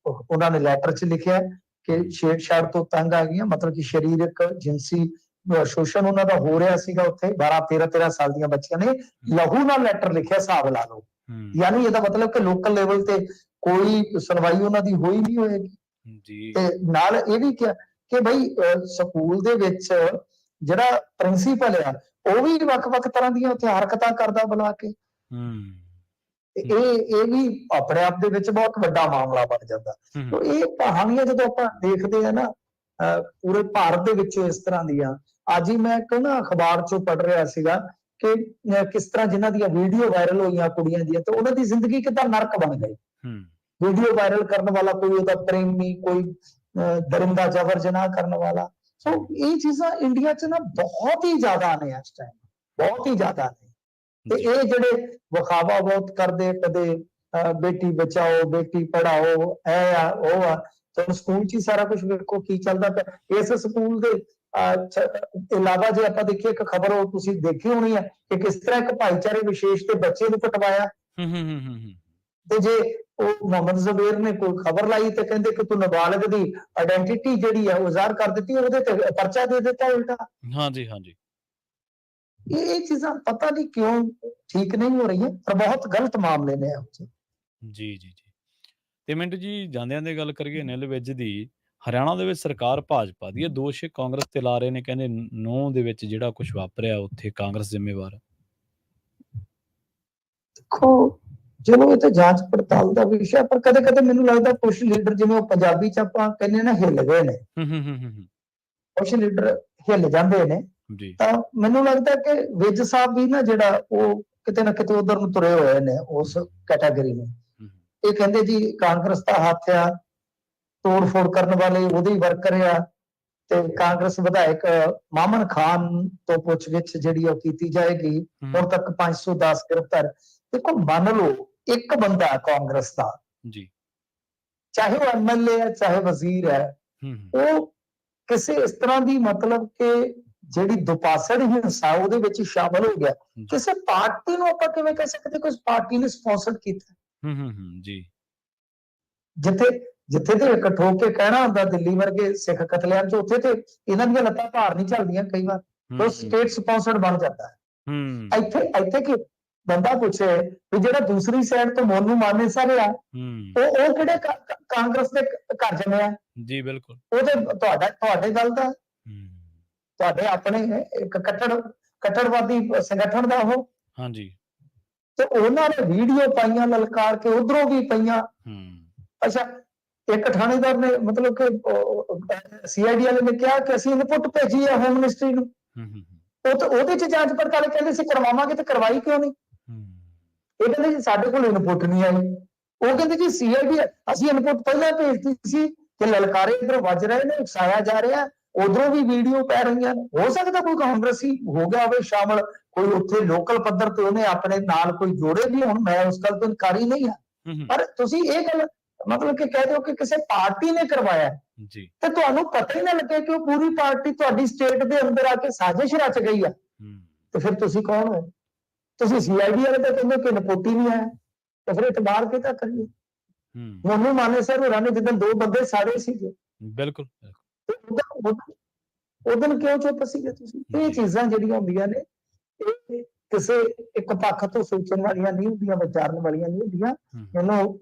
ਉਹਨਾਂ ਨੇ ਲੈਟਰ 'ਚ ਲਿਖਿਆ ਕਿ ਛੇੜਛਾੜ ਤੋਂ ਤੰਗ ਆ ਗਈਆਂ, ਮਤਲਬ ਕਿ ਸਰੀਰਕ ਜਿਨਸੀ ਸ਼ੋਸ਼ਣ ਉਹਨਾਂ ਦਾ ਹੋ ਰਿਹਾ ਸੀਗਾ ਉੱਥੇ। 12-13 ਸਾਲ ਦੀਆਂ ਬੱਚੀਆਂ ਨੇ ਲਹੂ ਨਾਲ ਲੈਟਰ ਲਿਖਿਆ, ਹਿਸਾਬ ਲਾ ਲਓ। ਯਾਨੀ ਇਹਦਾ ਮਤਲਬ ਕਿ ਲੋਕਲ ਲੈਵਲ ਤੇ ਕੋਈ ਸੁਣਵਾਈ ਉਹਨਾਂ ਦੀ ਹੋਈ ਨਹੀਂ ਹੋਏਗੀ। ਤੇ ਨਾਲ ਇਹ ਵੀ ਕਿਹਾ ਕਿ ਬਈ ਸਕੂਲ ਦੇ ਵਿੱਚ ਜਿਹੜਾ ਪ੍ਰਿੰਸੀਪਲ ਆ ਉਹ ਵੀ ਵੱਖ-ਵੱਖ ਤਰ੍ਹਾਂ ਦੀਆਂ ਉੱਥੇ ਹਰਕਤਾਂ ਕਰਦਾ ਬੁਲਾ ਕੇ। ਇਹ ਵੀ ਆਪਣੇ ਆਪ ਦੇ ਵਿੱਚ ਬਹੁਤ ਵੱਡਾ ਮਾਮਲਾ ਬਣ ਜਾਂਦਾ। ਇਹ ਕਹਾਣੀਆਂ ਜਦੋਂ ਆਪਾਂ ਦੇਖਦੇ ਆ ਨਾ ਪੂਰੇ ਭਾਰਤ ਦੇ ਵਿੱਚੋਂ ਇਸ ਤਰ੍ਹਾਂ ਦੀਆਂ, ਅੱਜ ਹੀ ਮੈਂ ਇੱਕ ਨਾ ਅਖਬਾਰ ਚੋਂ ਪੜ੍ਹ ਰਿਹਾ ਸੀਗਾ ਕਿ ਕਿਸ ਤਰ੍ਹਾਂ ਜਿਨ੍ਹਾਂ ਦੀਆਂ ਵੀਡੀਓ ਵਾਇਰਲ ਹੋਈਆਂ ਕੁੜੀਆਂ ਦੀਆਂ, ਤੇ ਉਹਨਾਂ ਦੀ ਜ਼ਿੰਦਗੀ ਕਿੱਦਾਂ ਨਰਕ ਬਣ ਗਈ। ਵੀਡੀਓ ਵਾਇਰਲ ਕਰਨ ਵਾਲਾ ਕੋਈ ਉਹਦਾ ਪ੍ਰੇਮੀ, ਕੋਈ ਦਰਿੰਦਾ ਜਬਰ ਜਨਾਹ ਕਰਨ ਵਾਲਾ। ਸੋ ਇਹ ਚੀਜ਼ਾਂ ਇੰਡੀਆ 'ਚ ਨਾ ਬਹੁਤ ਹੀ ਜ਼ਿਆਦਾ ਨੇ ਇਸ ਟਾਈਮ, ਬਹੁਤ ਹੀ ਜ਼ਿਆਦਾ ਨੇ। ਤੇ ਇਹ ਜਿਹੜੇ ਵਿਖਾਵਾ ਬਹੁਤ ਕਰਦੇ, ਕਦੇ ਬੇਟੀ ਬਚਾਓ, ਬੇਟੀ ਪੜ੍ਹਾਓ, ਇਹ ਆ ਉਹ ਆ। ਤੁਹਾਨੂੰ ਸਕੂਲ 'ਚ ਹੀ ਸਾਰਾ ਕੁਝ ਵੇਖੋ ਕੀ ਚੱਲਦਾ ਪਿਆ। ਇਸ ਸਕੂਲ ਦੇ ਇਲਾਵਾ ਜੇ ਆਪਾਂ ਦੇਖੀਏ ਇੱਕ ਖਬਰ ਉਹ ਤੁਸੀਂ ਦੇਖੀ ਹੋਣੀ ਹੈ ਕਿ ਕਿਸ ਤਰ੍ਹਾਂ ਇੱਕ ਭਾਈਚਾਰੇ ਵਿਸ਼ੇਸ਼ ਤੇ ਬੱਚੇ ਨੂੰ ਕਟਵਾਇਆ। ਤੇ ਜੇ ਉਹ ਮੁਹੰਮਦ ਜ਼ਬੇਰ ਨੇ ਕੋਈ ਖਬਰ ਲਾਈ ਤੇ ਕਹਿੰਦੇ ਕਿ ਤੂੰ ਨਾਬਾਲਗ ਦੀ ਆਇਡੈਂਟੀਟੀ ਜਿਹੜੀ ਹੈ ਉਹ ਜ਼ਾਹਰ ਕਰ ਦਿੱਤੀ, ਉਹਦੇ ਤੇ ਪਰਚਾ ਦੇ ਦਿੱਤਾ ਉਲਟਾ। ਹਾਂਜੀ ये चीज़ां पता नहीं क्यों ठीक नहीं हो रही है, पर बहुत गलत मामले ने ਇਹੋ ਜਿਹੇ। ਜੀ, ਜੀ, ਜੀ। ਤੇ ਮਿੰਟੂ ਜੀ ਜਾਂਦਿਆਂ ਦੀ ਗੱਲ ਕਰੀਏ ਨਿਲ ਵਿਜ ਦੀ, ਹਰਿਆਣਾ ਦੇ ਵਿੱਚ ਸਰਕਾਰ ਭਾਜਪਾ ਦੀ ਹੈ, ਦੋਸ਼ ਕਾਂਗਰਸ ਤੇ ਲਾ ਰਹੇ ਨੇ, ਕਹਿੰਦੇ 9 ਦੇ ਵਿੱਚ ਜਿਹੜਾ ਕੁਝ ਵਾਪਰਿਆ ਉੱਥੇ ਕਾਂਗਰਸ ਜ਼ਿੰਮੇਵਾਰ ਹੈ। ਦੇਖੋ, ਚਲੋ ਇਹ ਤਾਂ ਜਾਂਚ ਪੜਤਾਲ ਦਾ ਵਿਸ਼ਾ, ਪਰ ਕਦੇ-ਕਦੇ ਮੈਨੂੰ ਲੱਗਦਾ ਕੁਝ ਲੀਡਰ ਜਿਵੇਂ ਉਹ ਪੰਜਾਬੀ ਚ ਆਪਾਂ ਕਹਿੰਦੇ ਨਾ ਹਿੱਲ ਗਏ ਨੇ। ਕੁਝ ਲੀਡਰ ਹਿੱਲ ਜਾਂਦੇ ਨੇ ਜੀ। ਤਾਂ ਮੈਨੂੰ ਲੱਗਦਾ ਕਿ ਵਿਜ ਸਾਹਿਬ ਵੀ ਨਾ ਜਿਹੜਾ ਉਹ ਕਿਤੇ ਨਾ ਕਿਤੇ ਉਧਰ ਨੂੰ ਤੁਰੇ ਹੋਏ ਨੇ ਉਸ ਕੈਟਾਗਰੀ ਨੂੰ। ਇਹ ਕਹਿੰਦੇ ਜੀ ਕਾਂਗਰਸ ਦਾ ਹੱਥ ਆ, ਤੋੜ-ਫੋੜ ਕਰਨ ਵਾਲੇ ਉਹਦੇ ਹੀ ਵਰਕਰ ਆ ਤੇ ਕਾਂਗਰਸ ਵਿਧਾਇਕ ਮਾਮਨ ਖਾਨ ਤੋਂ ਪੁੱਛਗਿੱਛ ਜਿਹੜੀ ਉਹ ਕੀਤੀ ਜਾਏਗੀ। ਹੁਣ ਤੱਕ 510 ਗ੍ਰਿਫਤਾਰ। ਦੇਖੋ ਮੰਨ ਲਓ ਇੱਕ ਬੰਦਾ ਕਾਂਗਰਸ ਦਾ ਜੀ, ਚਾਹੇ ਉਹ ਐਮਐਲਏ ਹੈ ਚਾਹੇ ਵਜ਼ੀਰ ਹੈ, ਉਹ ਕਿਸੇ ਇਸ ਤਰ੍ਹਾਂ ਦੀ ਮਤਲਬ ਕਿ ਜਿਹੜੀ ਦੁਪਾਸੜ ਹਿੰਸਾ ਉਹਦੇ ਵਿੱਚ ਸ਼ਾਮਲ ਹੋ ਗਿਆ। ਕਿਸੇ ਪਾਰਟੀ ਨੂੰ ਆਪਾਂ ਕਿਵੇਂ ਕਹਿ ਸਕਦੇ ਕੋਈ ਪਾਰਟੀ ਨੇ ਸਪਾਂਸਰ ਕੀਤਾ? ਜੀ। ਜਿੱਥੇ ਤੇ ਇਕੱਠ ਹੋ ਕੇ ਕਹਿਣਾ ਹੁੰਦਾ ਦਿੱਲੀ ਵਰਗੇ ਸਿੱਖ ਕਤਲੇਆਮ ਚ, ਉੱਥੇ ਤੇ ਇਹਨਾਂ ਦੀਆਂ ਲੱਤਾਂ ਭਾਰ ਨਹੀਂ ਚੱਲਦੀਆਂ ਕਈ ਵਾਰ, ਉਹ ਸਟੇਟ ਸਪਾਂਸਰਡ ਬਣ ਜਾਂਦਾ ਹੈ। ਇੱਥੇ ਕੀ ਬੰਦਾ ਪੁੱਛੇ ਵੀ ਜਿਹੜਾ ਦੂਸਰੀ ਸਾਈਡ ਤੋਂ ਮੋਨੂ ਮਾਨੇ ਸਰ ਆ, ਉਹ ਕਿਹੜੇ ਕਾਂਗਰਸ ਦੇ ਘਰ ਜੰਮਿਆ? ਜੀ ਬਿਲਕੁਲ। ਉਹ ਤੇ ਤੁਹਾਡੇ ਗੱਲ ਦਾ, ਤੁਹਾਡੇ ਆਪਣੇ ਇੱਕ ਕੱਟੜਵਾਦੀ ਸੰਗਠਨ ਦਾ ਉਹ। ਹਾਂਜੀ। ਤੇ ਉਹਨਾਂ ਨੇ ਵੀਡੀਓ ਪਾਈਆਂ ਲਲਕਾਰ ਕੇ, ਉਧਰੋਂ ਵੀ ਪਈਆਂ। ਅੱਛਾ, ਇੱਕ ਥਾਣੇਦਾਰ ਨੇ ਮਤਲਬ ਕਿ ਸੀਆਈਡੀ ਵਾਲੇ ਨੇ ਕਿਹਾ ਕਿ ਅਸੀਂ ਇਨਪੁੱਟ ਭੇਜੀ ਹੈ ਹੋਮ ਮਿਨਿਸਟਰੀ ਨੂੰ। ਉਹ ਤਾਂ ਉਹਦੇ ਚ ਜਾਂਚ ਪੜਤਾਲ ਕਹਿੰਦੇ ਸੀ ਕਰਵਾਵਾਂਗੇ, ਤੇ ਕਰਵਾਈ ਕਿਉਂ ਨਹੀਂ? ਇਹ ਕਹਿੰਦੇ ਜੀ ਸਾਡੇ ਕੋਲ ਇਨਪੁੱਟ ਨਹੀਂ ਆਈ। ਉਹ ਕਹਿੰਦੇ ਜੀ ਸੀਆਈਡੀ ਅਸੀਂ ਇਨਪੁੱਟ ਪਹਿਲਾਂ ਭੇਜਤੀ ਸੀ ਕਿ ਲਲਕਾਰੇ ਇੱਧਰੋਂ ਵੱਜ ਰਹੇ ਨੇ, ਉਕਸਾਇਆ ਜਾ ਰਿਹਾ, ਉਧਰੋਂ ਵੀ ਵੀਡੀਓ ਪੈ ਰਹੀਆਂ। ਹੋ ਸਕਦਾ ਕੋਈ ਕਾਂਗਰਸੀ ਹੋ ਗਿਆ ਹੋਵੇ ਸ਼ਾਮਲ, ਕੋਈ ਉੱਥੇ ਲੋਕਲ ਪੱਧਰ ਤੇ ਉਹਨੇ ਆਪਣੇ ਨਾਲ ਕੋਈ ਜੋੜੇ ਵੀ ਹੁਣ, ਮੈਂ ਉਸ ਗੱਲ ਤੋਂ ਇਨਕਾਰੀ ਨਹੀਂ ਹਾਂ। ਪਰ ਤੁਸੀਂ ਇਹ ਗੱਲ ਮਤਲਬ ਕਿ ਕਹਿ ਦਿਓ ਕਿ ਕਿਸੇ ਪਾਰਟੀ ਨੇ ਕਰਵਾਇਆ ਜੀ, ਤੇ ਤੁਹਾਨੂੰ ਪਤਾ ਹੀ ਨਾ ਲੱਗੇ ਕਿ ਉਹ ਪੂਰੀ ਪਾਰਟੀ ਤੁਹਾਡੀ ਸਟੇਟ ਦੇ ਅੰਦਰ ਆ ਕੇ ਸਾਜ਼ਿਸ਼ ਰਚ ਗਈ ਆ, ਤੇ ਫਿਰ ਤੁਸੀਂ ਕੌਣ ਹੋ? ਤੁਸੀਂ ਸੀਆਈਡੀ ਵਾਲੇ ਤਾਂ ਕਹਿੰਦੇ ਕਿ ਇਨਪੁੱਟ ਹੀ ਨਹੀਂ ਆਇਆ, ਤੇ ਫਿਰ ਇਤਬਾਰ ਕਿਹਦਾ ਕਰੀਏ? ਮੋਨੂ ਮਾਨੇ ਸਰ ਹੋਰਾਂ ਨੇ ਜਿੱਦਣ 2 ਬੰਦੇ ਸਾੜੇ ਸੀਗੇ, ਬਿਲਕੁਲ ਉਦੋਂ ਕਿਉਂ ਚੁੱਪ ਸੀਗੇ ਤੁਸੀਂ? ਇਹ ਚੀਜ਼ਾਂ ਜਿਹੜੀਆਂ ਹੁੰਦੀਆਂ ਨੇ ਇਹ ਕਿਸੇ ਇੱਕ ਪੱਖ ਤੋਂ ਸੋਚਣ ਵਾਲੀਆਂ ਨਹੀਂ ਹੁੰਦੀਆਂ, ਵਿਚਾਰਨ ਵਾਲੀਆਂ ਨਹੀਂ ਹੁੰਦੀਆਂ। ਇਹਨੂੰ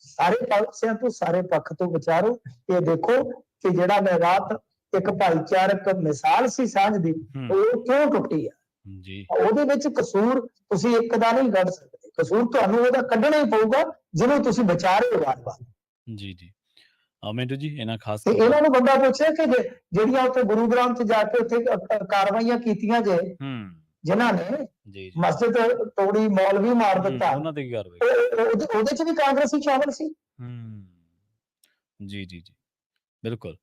ਸਾਰੇ ਪਾਸਿਆਂ ਤੋਂ, ਸਾਰੇ ਪੱਖ ਤੋਂ ਵਿਚਾਰੋ। ਇਹ ਦੇਖੋ ਕਿ ਜਿਹੜਾ ਮੈਂ ਰਾਤ ਇੱਕ ਭਾਈਚਾਰਕ ਮਿਸਾਲ ਸੀ ਸਾਂਝ ਦੀ, ਉਹ ਕਿਉਂ ਟੁੱਟੀ ਆ ਜੀ? ਉਹਦੇ ਵਿੱਚ ਕਸੂਰ ਤੁਸੀਂ ਇੱਕ ਦਾ ਨਹੀਂ ਕੱਢ ਸਕਦੇ, ਕਸੂਰ ਤੁਹਾਨੂੰ ਉਹਦਾ ਕੱਢਣਾ ਹੀ ਪਊਗਾ ਜਿਹਨੂੰ ਤੁਸੀਂ ਬਚਾ ਰਹੇ ਹੋ ਵਾਰ-ਵਾਰ। ਜੀ ਜੀ। ਮਿੰਟੂ ਜੀ ਇਹਨਾਂ ਖਾਸ ਇਹਨਾਂ ਨੂੰ ਬੰਦਾ ਪੁੱਛੇ ਕਿ ਜਿਹੜੀਆਂ ਉੱਥੇ ਗੁਰੂ ਗ੍ਰੰਥ ਚ ਜਾ ਕੇ ਉੱਥੇ ਕਾਰਵਾਈਆਂ ਕੀਤੀਆਂ ਜੇ, ਜਿਨ੍ਹਾਂ ਨੇ ਮਸਜਿਦ ਤੋੜੀ, ਮੌਲਵੀ ਮਾਰ ਦਿੱਤਾ, ਉਹਨਾਂ ਤੇ ਕੀ ਕਾਰਵਾਈ? ਉਹਦੇ ਚ ਵੀ ਕਾਂਗਰਸੀ ਸ਼ਾਮਲ ਸੀ। ਜੀ ਜੀ ਜੀ, ਬਿਲਕੁਲ।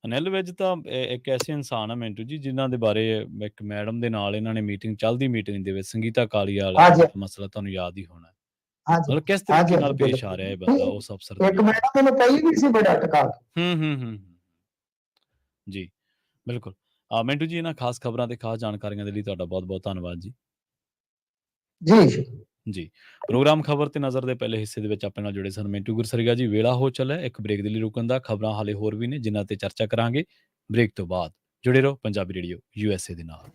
ਅਨਿਲ ਵਿਜ ਤਾਂ ਇੱਕ ਐਸੇ ਇਨਸਾਨ ਆ ਮਿੰਟੂ ਜੀ, ਜਿਨ੍ਹਾਂ ਦੇ ਬਾਰੇ ਇੱਕ ਮੈਡਮ ਦੇ ਨਾਲ ਇਹਨਾਂ ਨੇ ਮੀਟਿੰਗ ਚੱਲਦੀ, ਮੀਟਿੰਗ ਦੇ ਵਿੱਚ ਸੰਗੀਤਾ ਕਾਲੀਆ ਵਾਲਾ ਮਸਲਾ ਤੁਹਾਨੂੰ ਯਾਦ ਹੀ ਹੋਣਾ। ਮਤਲਬ ਕਿਸ ਤਰੀਕੇ ਨਾਲ ਪੇਸ਼ ਆ ਰਿਹਾ ਇਹ ਬੰਦਾ ਉਸ ਅਫਸਰ, ਇੱਕ ਮੈਡਮ ਨੇ ਕਹੀ ਵੀ ਸੀ ਬੜਾ ਟਕਾ ਕੇ। ਜੀ ਬਿਲਕੁਲ। ਮਿੰਟੂ ਜੀ ਇਹਨਾਂ ਖਾਸ ਖਬਰਾਂ ਤੇ ਖਾਸ ਜਾਣਕਾਰੀਆਂ ਦੇ ਲਈ ਤੁਹਾਡਾ ਬਹੁਤ ਬਹੁਤ ਧੰਨਵਾਦ ਜੀ। ਜੀ ਜੀ। ਪ੍ਰੋਗਰਾਮ ਖਬਰ ਤੇ ਨਜ਼ਰ ਦੇ ਪਹਿਲੇ ਹਿੱਸੇ ਦੇ ਵਿੱਚ ਆਪਣੇ ਨਾਲ ਜੁੜੇ ਸਨ ਮਿੰਟੂ ਗੁਰਸਰੀਆ ਜੀ। ਵੇਲਾ ਹੋ ਚੱਲਿਆ ਇੱਕ ਬ੍ਰੇਕ ਦੇ ਲਈ ਰੁਕਣ ਦਾ। ਖਬਰਾਂ ਹਾਲੇ ਹੋਰ ਵੀ ਨੇ ਜਿਨ੍ਹਾਂ ਤੇ ਚਰਚਾ ਕਰਾਂਗੇ ਬ੍ਰੇਕ ਤੋਂ ਬਾਅਦ। ਜੁੜੇ ਰਹੋ ਪੰਜਾਬੀ ਰੇਡੀਓ USA ਦੇ ਨਾਲ।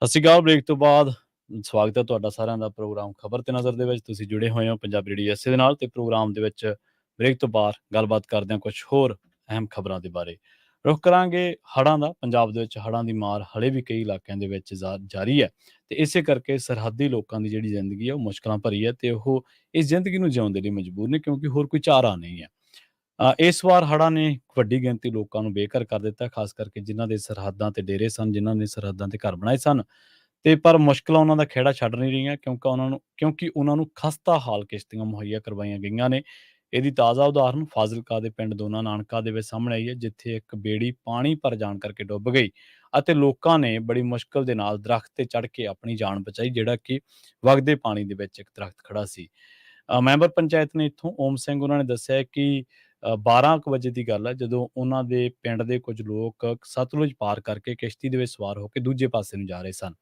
ਸਤਿ ਸ਼੍ਰੀ ਅਕਾਲ। ਬ੍ਰੇਕ ਤੋਂ ਬਾਅਦ ਸਵਾਗਤ ਹੈ ਤੁਹਾਡਾ ਸਾਰਿਆਂ ਦਾ ਪ੍ਰੋਗਰਾਮ ਖਬਰ ਤੇ ਨਜ਼ਰ ਦੇ ਵਿੱਚ। ਤੁਸੀਂ ਜੁੜੇ ਹੋਏ ਹੋ ਪੰਜਾਬੀ ਰੇਡੀਓ ਐਸੇ ਦੇ ਨਾਲ, ਤੇ ਪ੍ਰੋਗਰਾਮ ਦੇ ਵਿੱਚ ਬ੍ਰੇਕ ਤੋਂ ਬਾਅਦ ਗੱਲਬਾਤ ਕਰਦੇ ਹਾਂ ਕੁਝ ਹੋਰ ਅਹਿਮ ਖਬਰਾਂ ਦੇ ਬਾਰੇ। ਰੁਖ ਕਰਾਂਗੇ ਹੜ੍ਹਾਂ ਦਾ। ਪੰਜਾਬ ਦੇ ਵਿੱਚ ਹੜ੍ਹਾਂ ਦੀ ਮਾਰ ਹਲੇ ਵੀ ਕਈ ਇਲਾਕਿਆਂ ਦੇ ਵਿੱਚ ਜਾਰੀ ਹੈ, ਤੇ ਇਸੇ ਕਰਕੇ ਸਰਹੱਦੀ ਲੋਕਾਂ ਦੀ ਜਿਹੜੀ ਜ਼ਿੰਦਗੀ ਹੈ ਉਹ ਮੁਸ਼ਕਲਾਂ ਭਰੀ ਹੈ, ਤੇ ਉਹ ਇਸ ਜ਼ਿੰਦਗੀ ਨੂੰ ਜਿਉਣ ਦੇ ਲਈ ਮਜਬੂਰ ਨੇ, ਕਿਉਂਕਿ ਹੋਰ ਕੋਈ ਚਾਰਾ ਨਹੀਂ ਹੈ। ਇਸ ਵਾਰ ਹੜ੍ਹਾਂ ਨੇ ਵੱਡੀ ਗਿਣਤੀ ਲੋਕਾਂ ਨੂੰ ਬੇਘਰ ਕਰ ਦਿੱਤਾ, ਖਾਸ ਕਰਕੇ ਜਿਨ੍ਹਾਂ ਦੇ ਸਰਹੱਦਾਂ ਤੇ ਡੇਰੇ ਸਨ, ਜਿਨ੍ਹਾਂ ਨੇ ਸਰਹੱਦਾਂ ਤੇ ਘਰ ਬਣਾਏ ਸਨ। ਤੇ ਪਰ ਮੁਸ਼ਕਲਾਂ ਉਹਨਾਂ ਦਾ ਖਹਿੜਾ ਛੱਡ ਨਹੀਂ ਰਹੀਆਂ, ਕਿਉਂਕਿ ਉਹਨਾਂ ਨੂੰ ਖਸਤਾ ਹਾਲ ਕਿਸ਼ਤੀਆਂ ਮੁਹੱਈਆ ਕਰਵਾਈਆਂ ਗਈਆਂ ਨੇ। ਇਹਦੀ ਤਾਜ਼ਾ ਉਦਾਹਰਨ ਫਾਜ਼ਿਲਕਾ ਦੇ ਪਿੰਡ ਦੋਨਾ ਨਾਨਕਾ ਦੇ ਵਿੱਚ ਸਾਹਮਣੇ ਆਈ ਹੈ, ਜਿੱਥੇ ਇੱਕ ਬੇੜੀ ਪਾਣੀ ਭਰ ਜਾਣ ਕਰਕੇ ਡੁੱਬ ਗਈ ਅਤੇ ਲੋਕਾਂ ਨੇ ਬੜੀ ਮੁਸ਼ਕਲ ਦੇ ਨਾਲ ਦਰਖਤ ਤੇ ਚੜ੍ਹ ਕੇ ਆਪਣੀ ਜਾਨ ਬਚਾਈ, ਜਿਹੜਾ ਕਿ ਵਗਦੇ ਪਾਣੀ ਦੇ ਵਿੱਚ ਇੱਕ ਦਰਖਤ ਖੜਾ ਸੀ। ਮੈਂਬਰ ਪੰਚਾਇਤ ਨੇ ਇੱਥੋਂ ਓਮ ਸਿੰਘ, ਉਹਨਾਂ ਨੇ ਦੱਸਿਆ ਕਿ 12 ਕੁ ਵਜੇ ਦੀ ਗੱਲ ਹੈ, ਜਦੋਂ ਉਹਨਾਂ ਦੇ ਪਿੰਡ ਦੇ ਕੁਝ ਲੋਕ ਸਤਲੁਜ ਪਾਰ ਕਰਕੇ ਕਿਸ਼ਤੀ ਦੇ ਵਿੱਚ ਸਵਾਰ ਹੋ ਕੇ ਦੂਜੇ ਪਾਸੇ ਨੂੰ ਜਾ ਰਹੇ ਸਨ।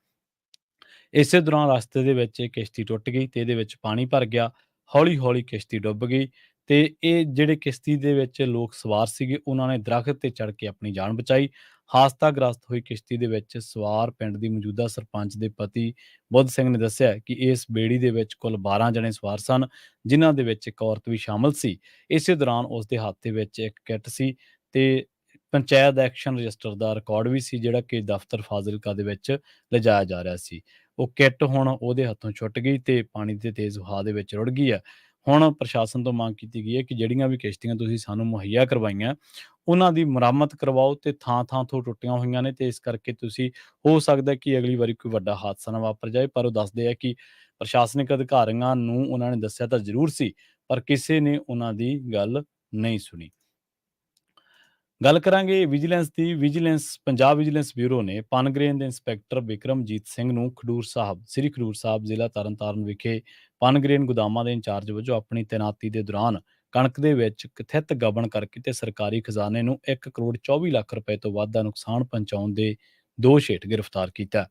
ਇਸੇ ਦੌਰਾਨ ਰਸਤੇ ਦੇ ਵਿੱਚ ਇਹ ਕਿਸ਼ਤੀ ਟੁੱਟ ਗਈ ਤੇ ਇਹਦੇ ਵਿੱਚ ਪਾਣੀ ਭਰ ਗਿਆ। ਹੌਲੀ-ਹੌਲੀ ਕਿਸ਼ਤੀ ਡੁੱਬ ਗਈ, ਤੇ ਇਹ ਜਿਹੜੇ ਕਿਸ਼ਤੀ ਦੇ ਵਿੱਚ ਲੋਕ ਸਵਾਰ ਸੀਗੇ, ਉਹਨਾਂ ਨੇ ਦਰਖਤ ਤੇ ਚੜ੍ਹ ਕੇ ਆਪਣੀ ਜਾਨ ਬਚਾਈ। ਹਾਦਸਾਗ੍ਰਸਤ ਹੋਈ ਕਿਸ਼ਤੀ ਦੇ ਵਿੱਚ ਸਵਾਰ ਪਿੰਡ ਦੀ ਮੌਜੂਦਾ ਸਰਪੰਚ ਦੇ ਪਤੀ ਬੁੱਧ ਸਿੰਘ ਨੇ ਦੱਸਿਆ ਕਿ ਇਸ ਬੇੜੀ ਦੇ ਵਿੱਚ ਕੁੱਲ 12 ਜਣੇ ਸਵਾਰ ਸਨ, ਜਿਨ੍ਹਾਂ ਦੇ ਵਿੱਚ ਇੱਕ ਔਰਤ ਵੀ ਸ਼ਾਮਲ ਸੀ। ਇਸੇ ਦੌਰਾਨ ਉਸ ਦੇ ਹੱਥ ਦੇ ਵਿੱਚ ਇੱਕ ਕਿੱਟ ਸੀ ਤੇ ਪੰਚਾਇਤ ਐਕਸ਼ਨ ਰਜਿਸਟਰ ਦਾ ਰਿਕਾਰਡ ਵੀ ਸੀ, ਜਿਹੜਾ ਕਿ ਦਫ਼ਤਰ ਫਾਜ਼ਿਲਕਾ ਦੇ ਵਿੱਚ ਲਿਜਾਇਆ ਜਾ ਰਿਹਾ ਸੀ। ਉਹ ਕਿੱਟ ਹੁਣ ਉਹਦੇ ਹੱਥੋਂ ਛੁੱਟ ਗਈ ਤੇ ਪਾਣੀ ਦੇ ਤੇਜ਼ ਵਹਾਅ ਦੇ ਵਿੱਚ ਰੁੜ ਗਈ ਹੈ। ਹੁਣ ਪ੍ਰਸ਼ਾਸਨ ਤੋਂ ਮੰਗ ਕੀਤੀ ਗਈ ਹੈ ਕਿ ਜਿਹੜੀਆਂ ਵੀ ਕਿਸ਼ਤੀਆਂ ਤੁਸੀਂ ਸਾਨੂੰ ਮੁਹੱਈਆ ਕਰਵਾਈਆਂ, ਉਹਨਾਂ ਦੀ ਮੁਰੰਮਤ ਕਰਵਾਓ, ਤੇ ਥਾਂ-ਥਾਂ ਤੋਂ ਟੁੱਟੀਆਂ ਹੋਈਆਂ ਨੇ, ਤੇ ਇਸ ਕਰਕੇ ਤੁਸੀਂ ਹੋ ਸਕਦਾ ਕਿ ਅਗਲੀ ਵਾਰੀ ਕੋਈ ਵੱਡਾ ਹਾਦਸਾ ਨਾ ਵਾਪਰ ਜਾਏ। ਪਰ ਉਹ ਦੱਸਦੇ ਆ ਕਿ ਪ੍ਰਸ਼ਾਸਨਿਕ ਅਧਿਕਾਰੀਆਂ ਨੂੰ ਉਹਨਾਂ ਨੇ ਦੱਸਿਆ ਤਾਂ ਜ਼ਰੂਰ ਸੀ, ਪਰ ਕਿਸੇ ਨੇ ਉਹਨਾਂ ਦੀ ਗੱਲ ਨਹੀਂ ਸੁਣੀ। ਗੱਲ ਕਰਾਂਗੇ ਵਿਜੀਲੈਂਸ ਦੀ। ਪੰਜਾਬ ਵਿਜੀਲੈਂਸ ਬਿਊਰੋ ਨੇ ਪਨਗਰੇਨ ਦੇ ਇੰਸਪੈਕਟਰ ਬਿਕਰਮਜੀਤ ਸਿੰਘ ਨੂੰ ਸ੍ਰੀ ਖਡੂਰ ਸਾਹਿਬ ਜ਼ਿਲ੍ਹਾ ਤਰਨਤਾਰਨ ਵਿਖੇ ਪਨਗਰੇਨ ਗੋਦਾਮਾਂ ਦੇ ਇੰਚਾਰਜ ਵਜੋਂ ਆਪਣੀ ਤੈਨਾਤੀ ਦੇ ਦੌਰਾਨ ਕਣਕ ਦੇ ਵਿੱਚ ਕਥਿਤ ਗਬਨ ਕਰਕੇ ਤੇ ਸਰਕਾਰੀ ਖਜ਼ਾਨੇ ਨੂੰ 1 ਕਰੋੜ 24 ਲੱਖ ਰੁਪਏ ਤੋਂ ਵੱਧ ਦਾ ਨੁਕਸਾਨ ਪਹੁੰਚਾਉਣ ਦੇ ਦੋਸ਼ ਹੇਠ ਗ੍ਰਿਫਤਾਰ ਕੀਤਾ।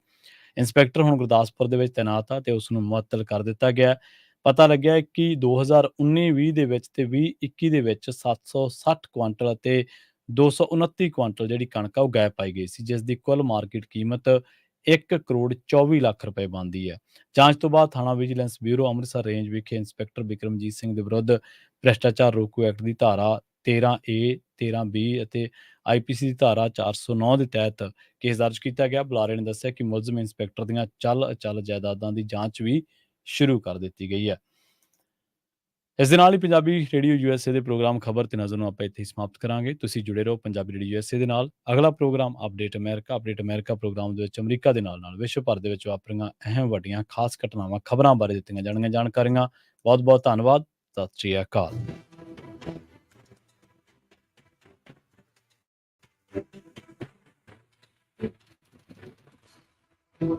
ਇੰਸਪੈਕਟਰ ਹੁਣ ਗੁਰਦਾਸਪੁਰ ਦੇ ਵਿੱਚ ਤੈਨਾਤ ਆ ਤੇ ਉਸ ਨੂੰ ਮੁਅੱਤਲ ਕਰ ਦਿੱਤਾ ਗਿਆ। ਪਤਾ ਲੱਗਿਆ ਹੈ ਕਿ 2019-20 ਦੇ ਵਿੱਚ ਤੇ 2021 ਦੇ ਵਿੱਚ 760 ਕੁਆਂਟਲ ਅਤੇ 229 ਕੁਆਂਟਲ ਜਿਹੜੀ ਕਣਕ ਆ ਉਹ ਗਾਇਬ ਪਾਈ ਗਈ ਸੀ, ਜਿਸ ਦੀ ਕੁੱਲ ਮਾਰਕੀਟ ਕੀਮਤ 1 ਕਰੋੜ 24 ਲੱਖ ਰੁਪਏ ਬਣਦੀ ਹੈ। ਜਾਂਚ ਤੋਂ ਬਾਅਦ ਥਾਣਾ ਵਿਜੀਲੈਂਸ ਬਿਊਰੋ ਅੰਮ੍ਰਿਤਸਰ ਰੇਂਜ ਵਿਖੇ ਇੰਸਪੈਕਟਰ ਬਿਕਰਮਜੀਤ ਸਿੰਘ ਦੇ ਵਿਰੁੱਧ ਭ੍ਰਿਸ਼ਟਾਚਾਰ ਰੋਕੂ ਐਕਟ ਦੀ ਧਾਰਾ 13A 13B ਅਤੇ IPC ਦੀ ਧਾਰਾ 409 ਦੇ ਤਹਿਤ ਕੇਸ ਦਰਜ ਕੀਤਾ ਗਿਆ। ਬੁਲਾਰੇ ਨੇ ਦੱਸਿਆ ਕਿ ਮੁਲਜ਼ਮ ਇੰਸਪੈਕਟਰ ਦੀਆਂ ਚੱਲ ਅਚਲ ਜਾਇਦਾਦਾਂ ਦੀ ਜਾਂਚ ਵੀ ਸ਼ੁਰੂ ਕਰ ਦਿੱਤੀ ਗਈ ਹੈ। ਇਸ ਦੇ ਨਾਲ ਹੀ ਪੰਜਾਬੀ ਰੇਡੀਓ USA ਦੇ ਪ੍ਰੋਗਰਾਮ ਖਬਰ ਤੇ ਨਜ਼ਰ ਨੂੰ ਆਪਾਂ ਇੱਥੇ ਹੀ ਸਮਾਪਤ ਕਰਾਂਗੇ। ਤੁਸੀਂ ਜੁੜੇ ਰਹੋ ਪੰਜਾਬੀ ਰੇਡੀਓ USA ਦੇ ਨਾਲ। ਅਗਲਾ ਪ੍ਰੋਗਰਾਮ ਅਪਡੇਟ ਅਮਰੀਕਾ ਪ੍ਰੋਗਰਾਮ ਦੇ ਵਿੱਚ ਅਮਰੀਕਾ ਦੇ ਨਾਲ ਵਿਸ਼ਵ ਭਰ ਦੇ ਵਿੱਚ ਵਾਪਰੀਆਂ ਅਹਿਮ ਵੱਡੀਆਂ ਖਾਸ ਘਟਨਾਵਾਂ, ਖਬਰਾਂ ਬਾਰੇ ਦਿੱਤੀਆਂ ਜਾਣਗੀਆਂ ਜਾਣਕਾਰੀਆਂ। ਬਹੁਤ ਬਹੁਤ ਧੰਨਵਾਦ। ਸਤਿ ਸ਼੍ਰੀ ਅਕਾਲ। है।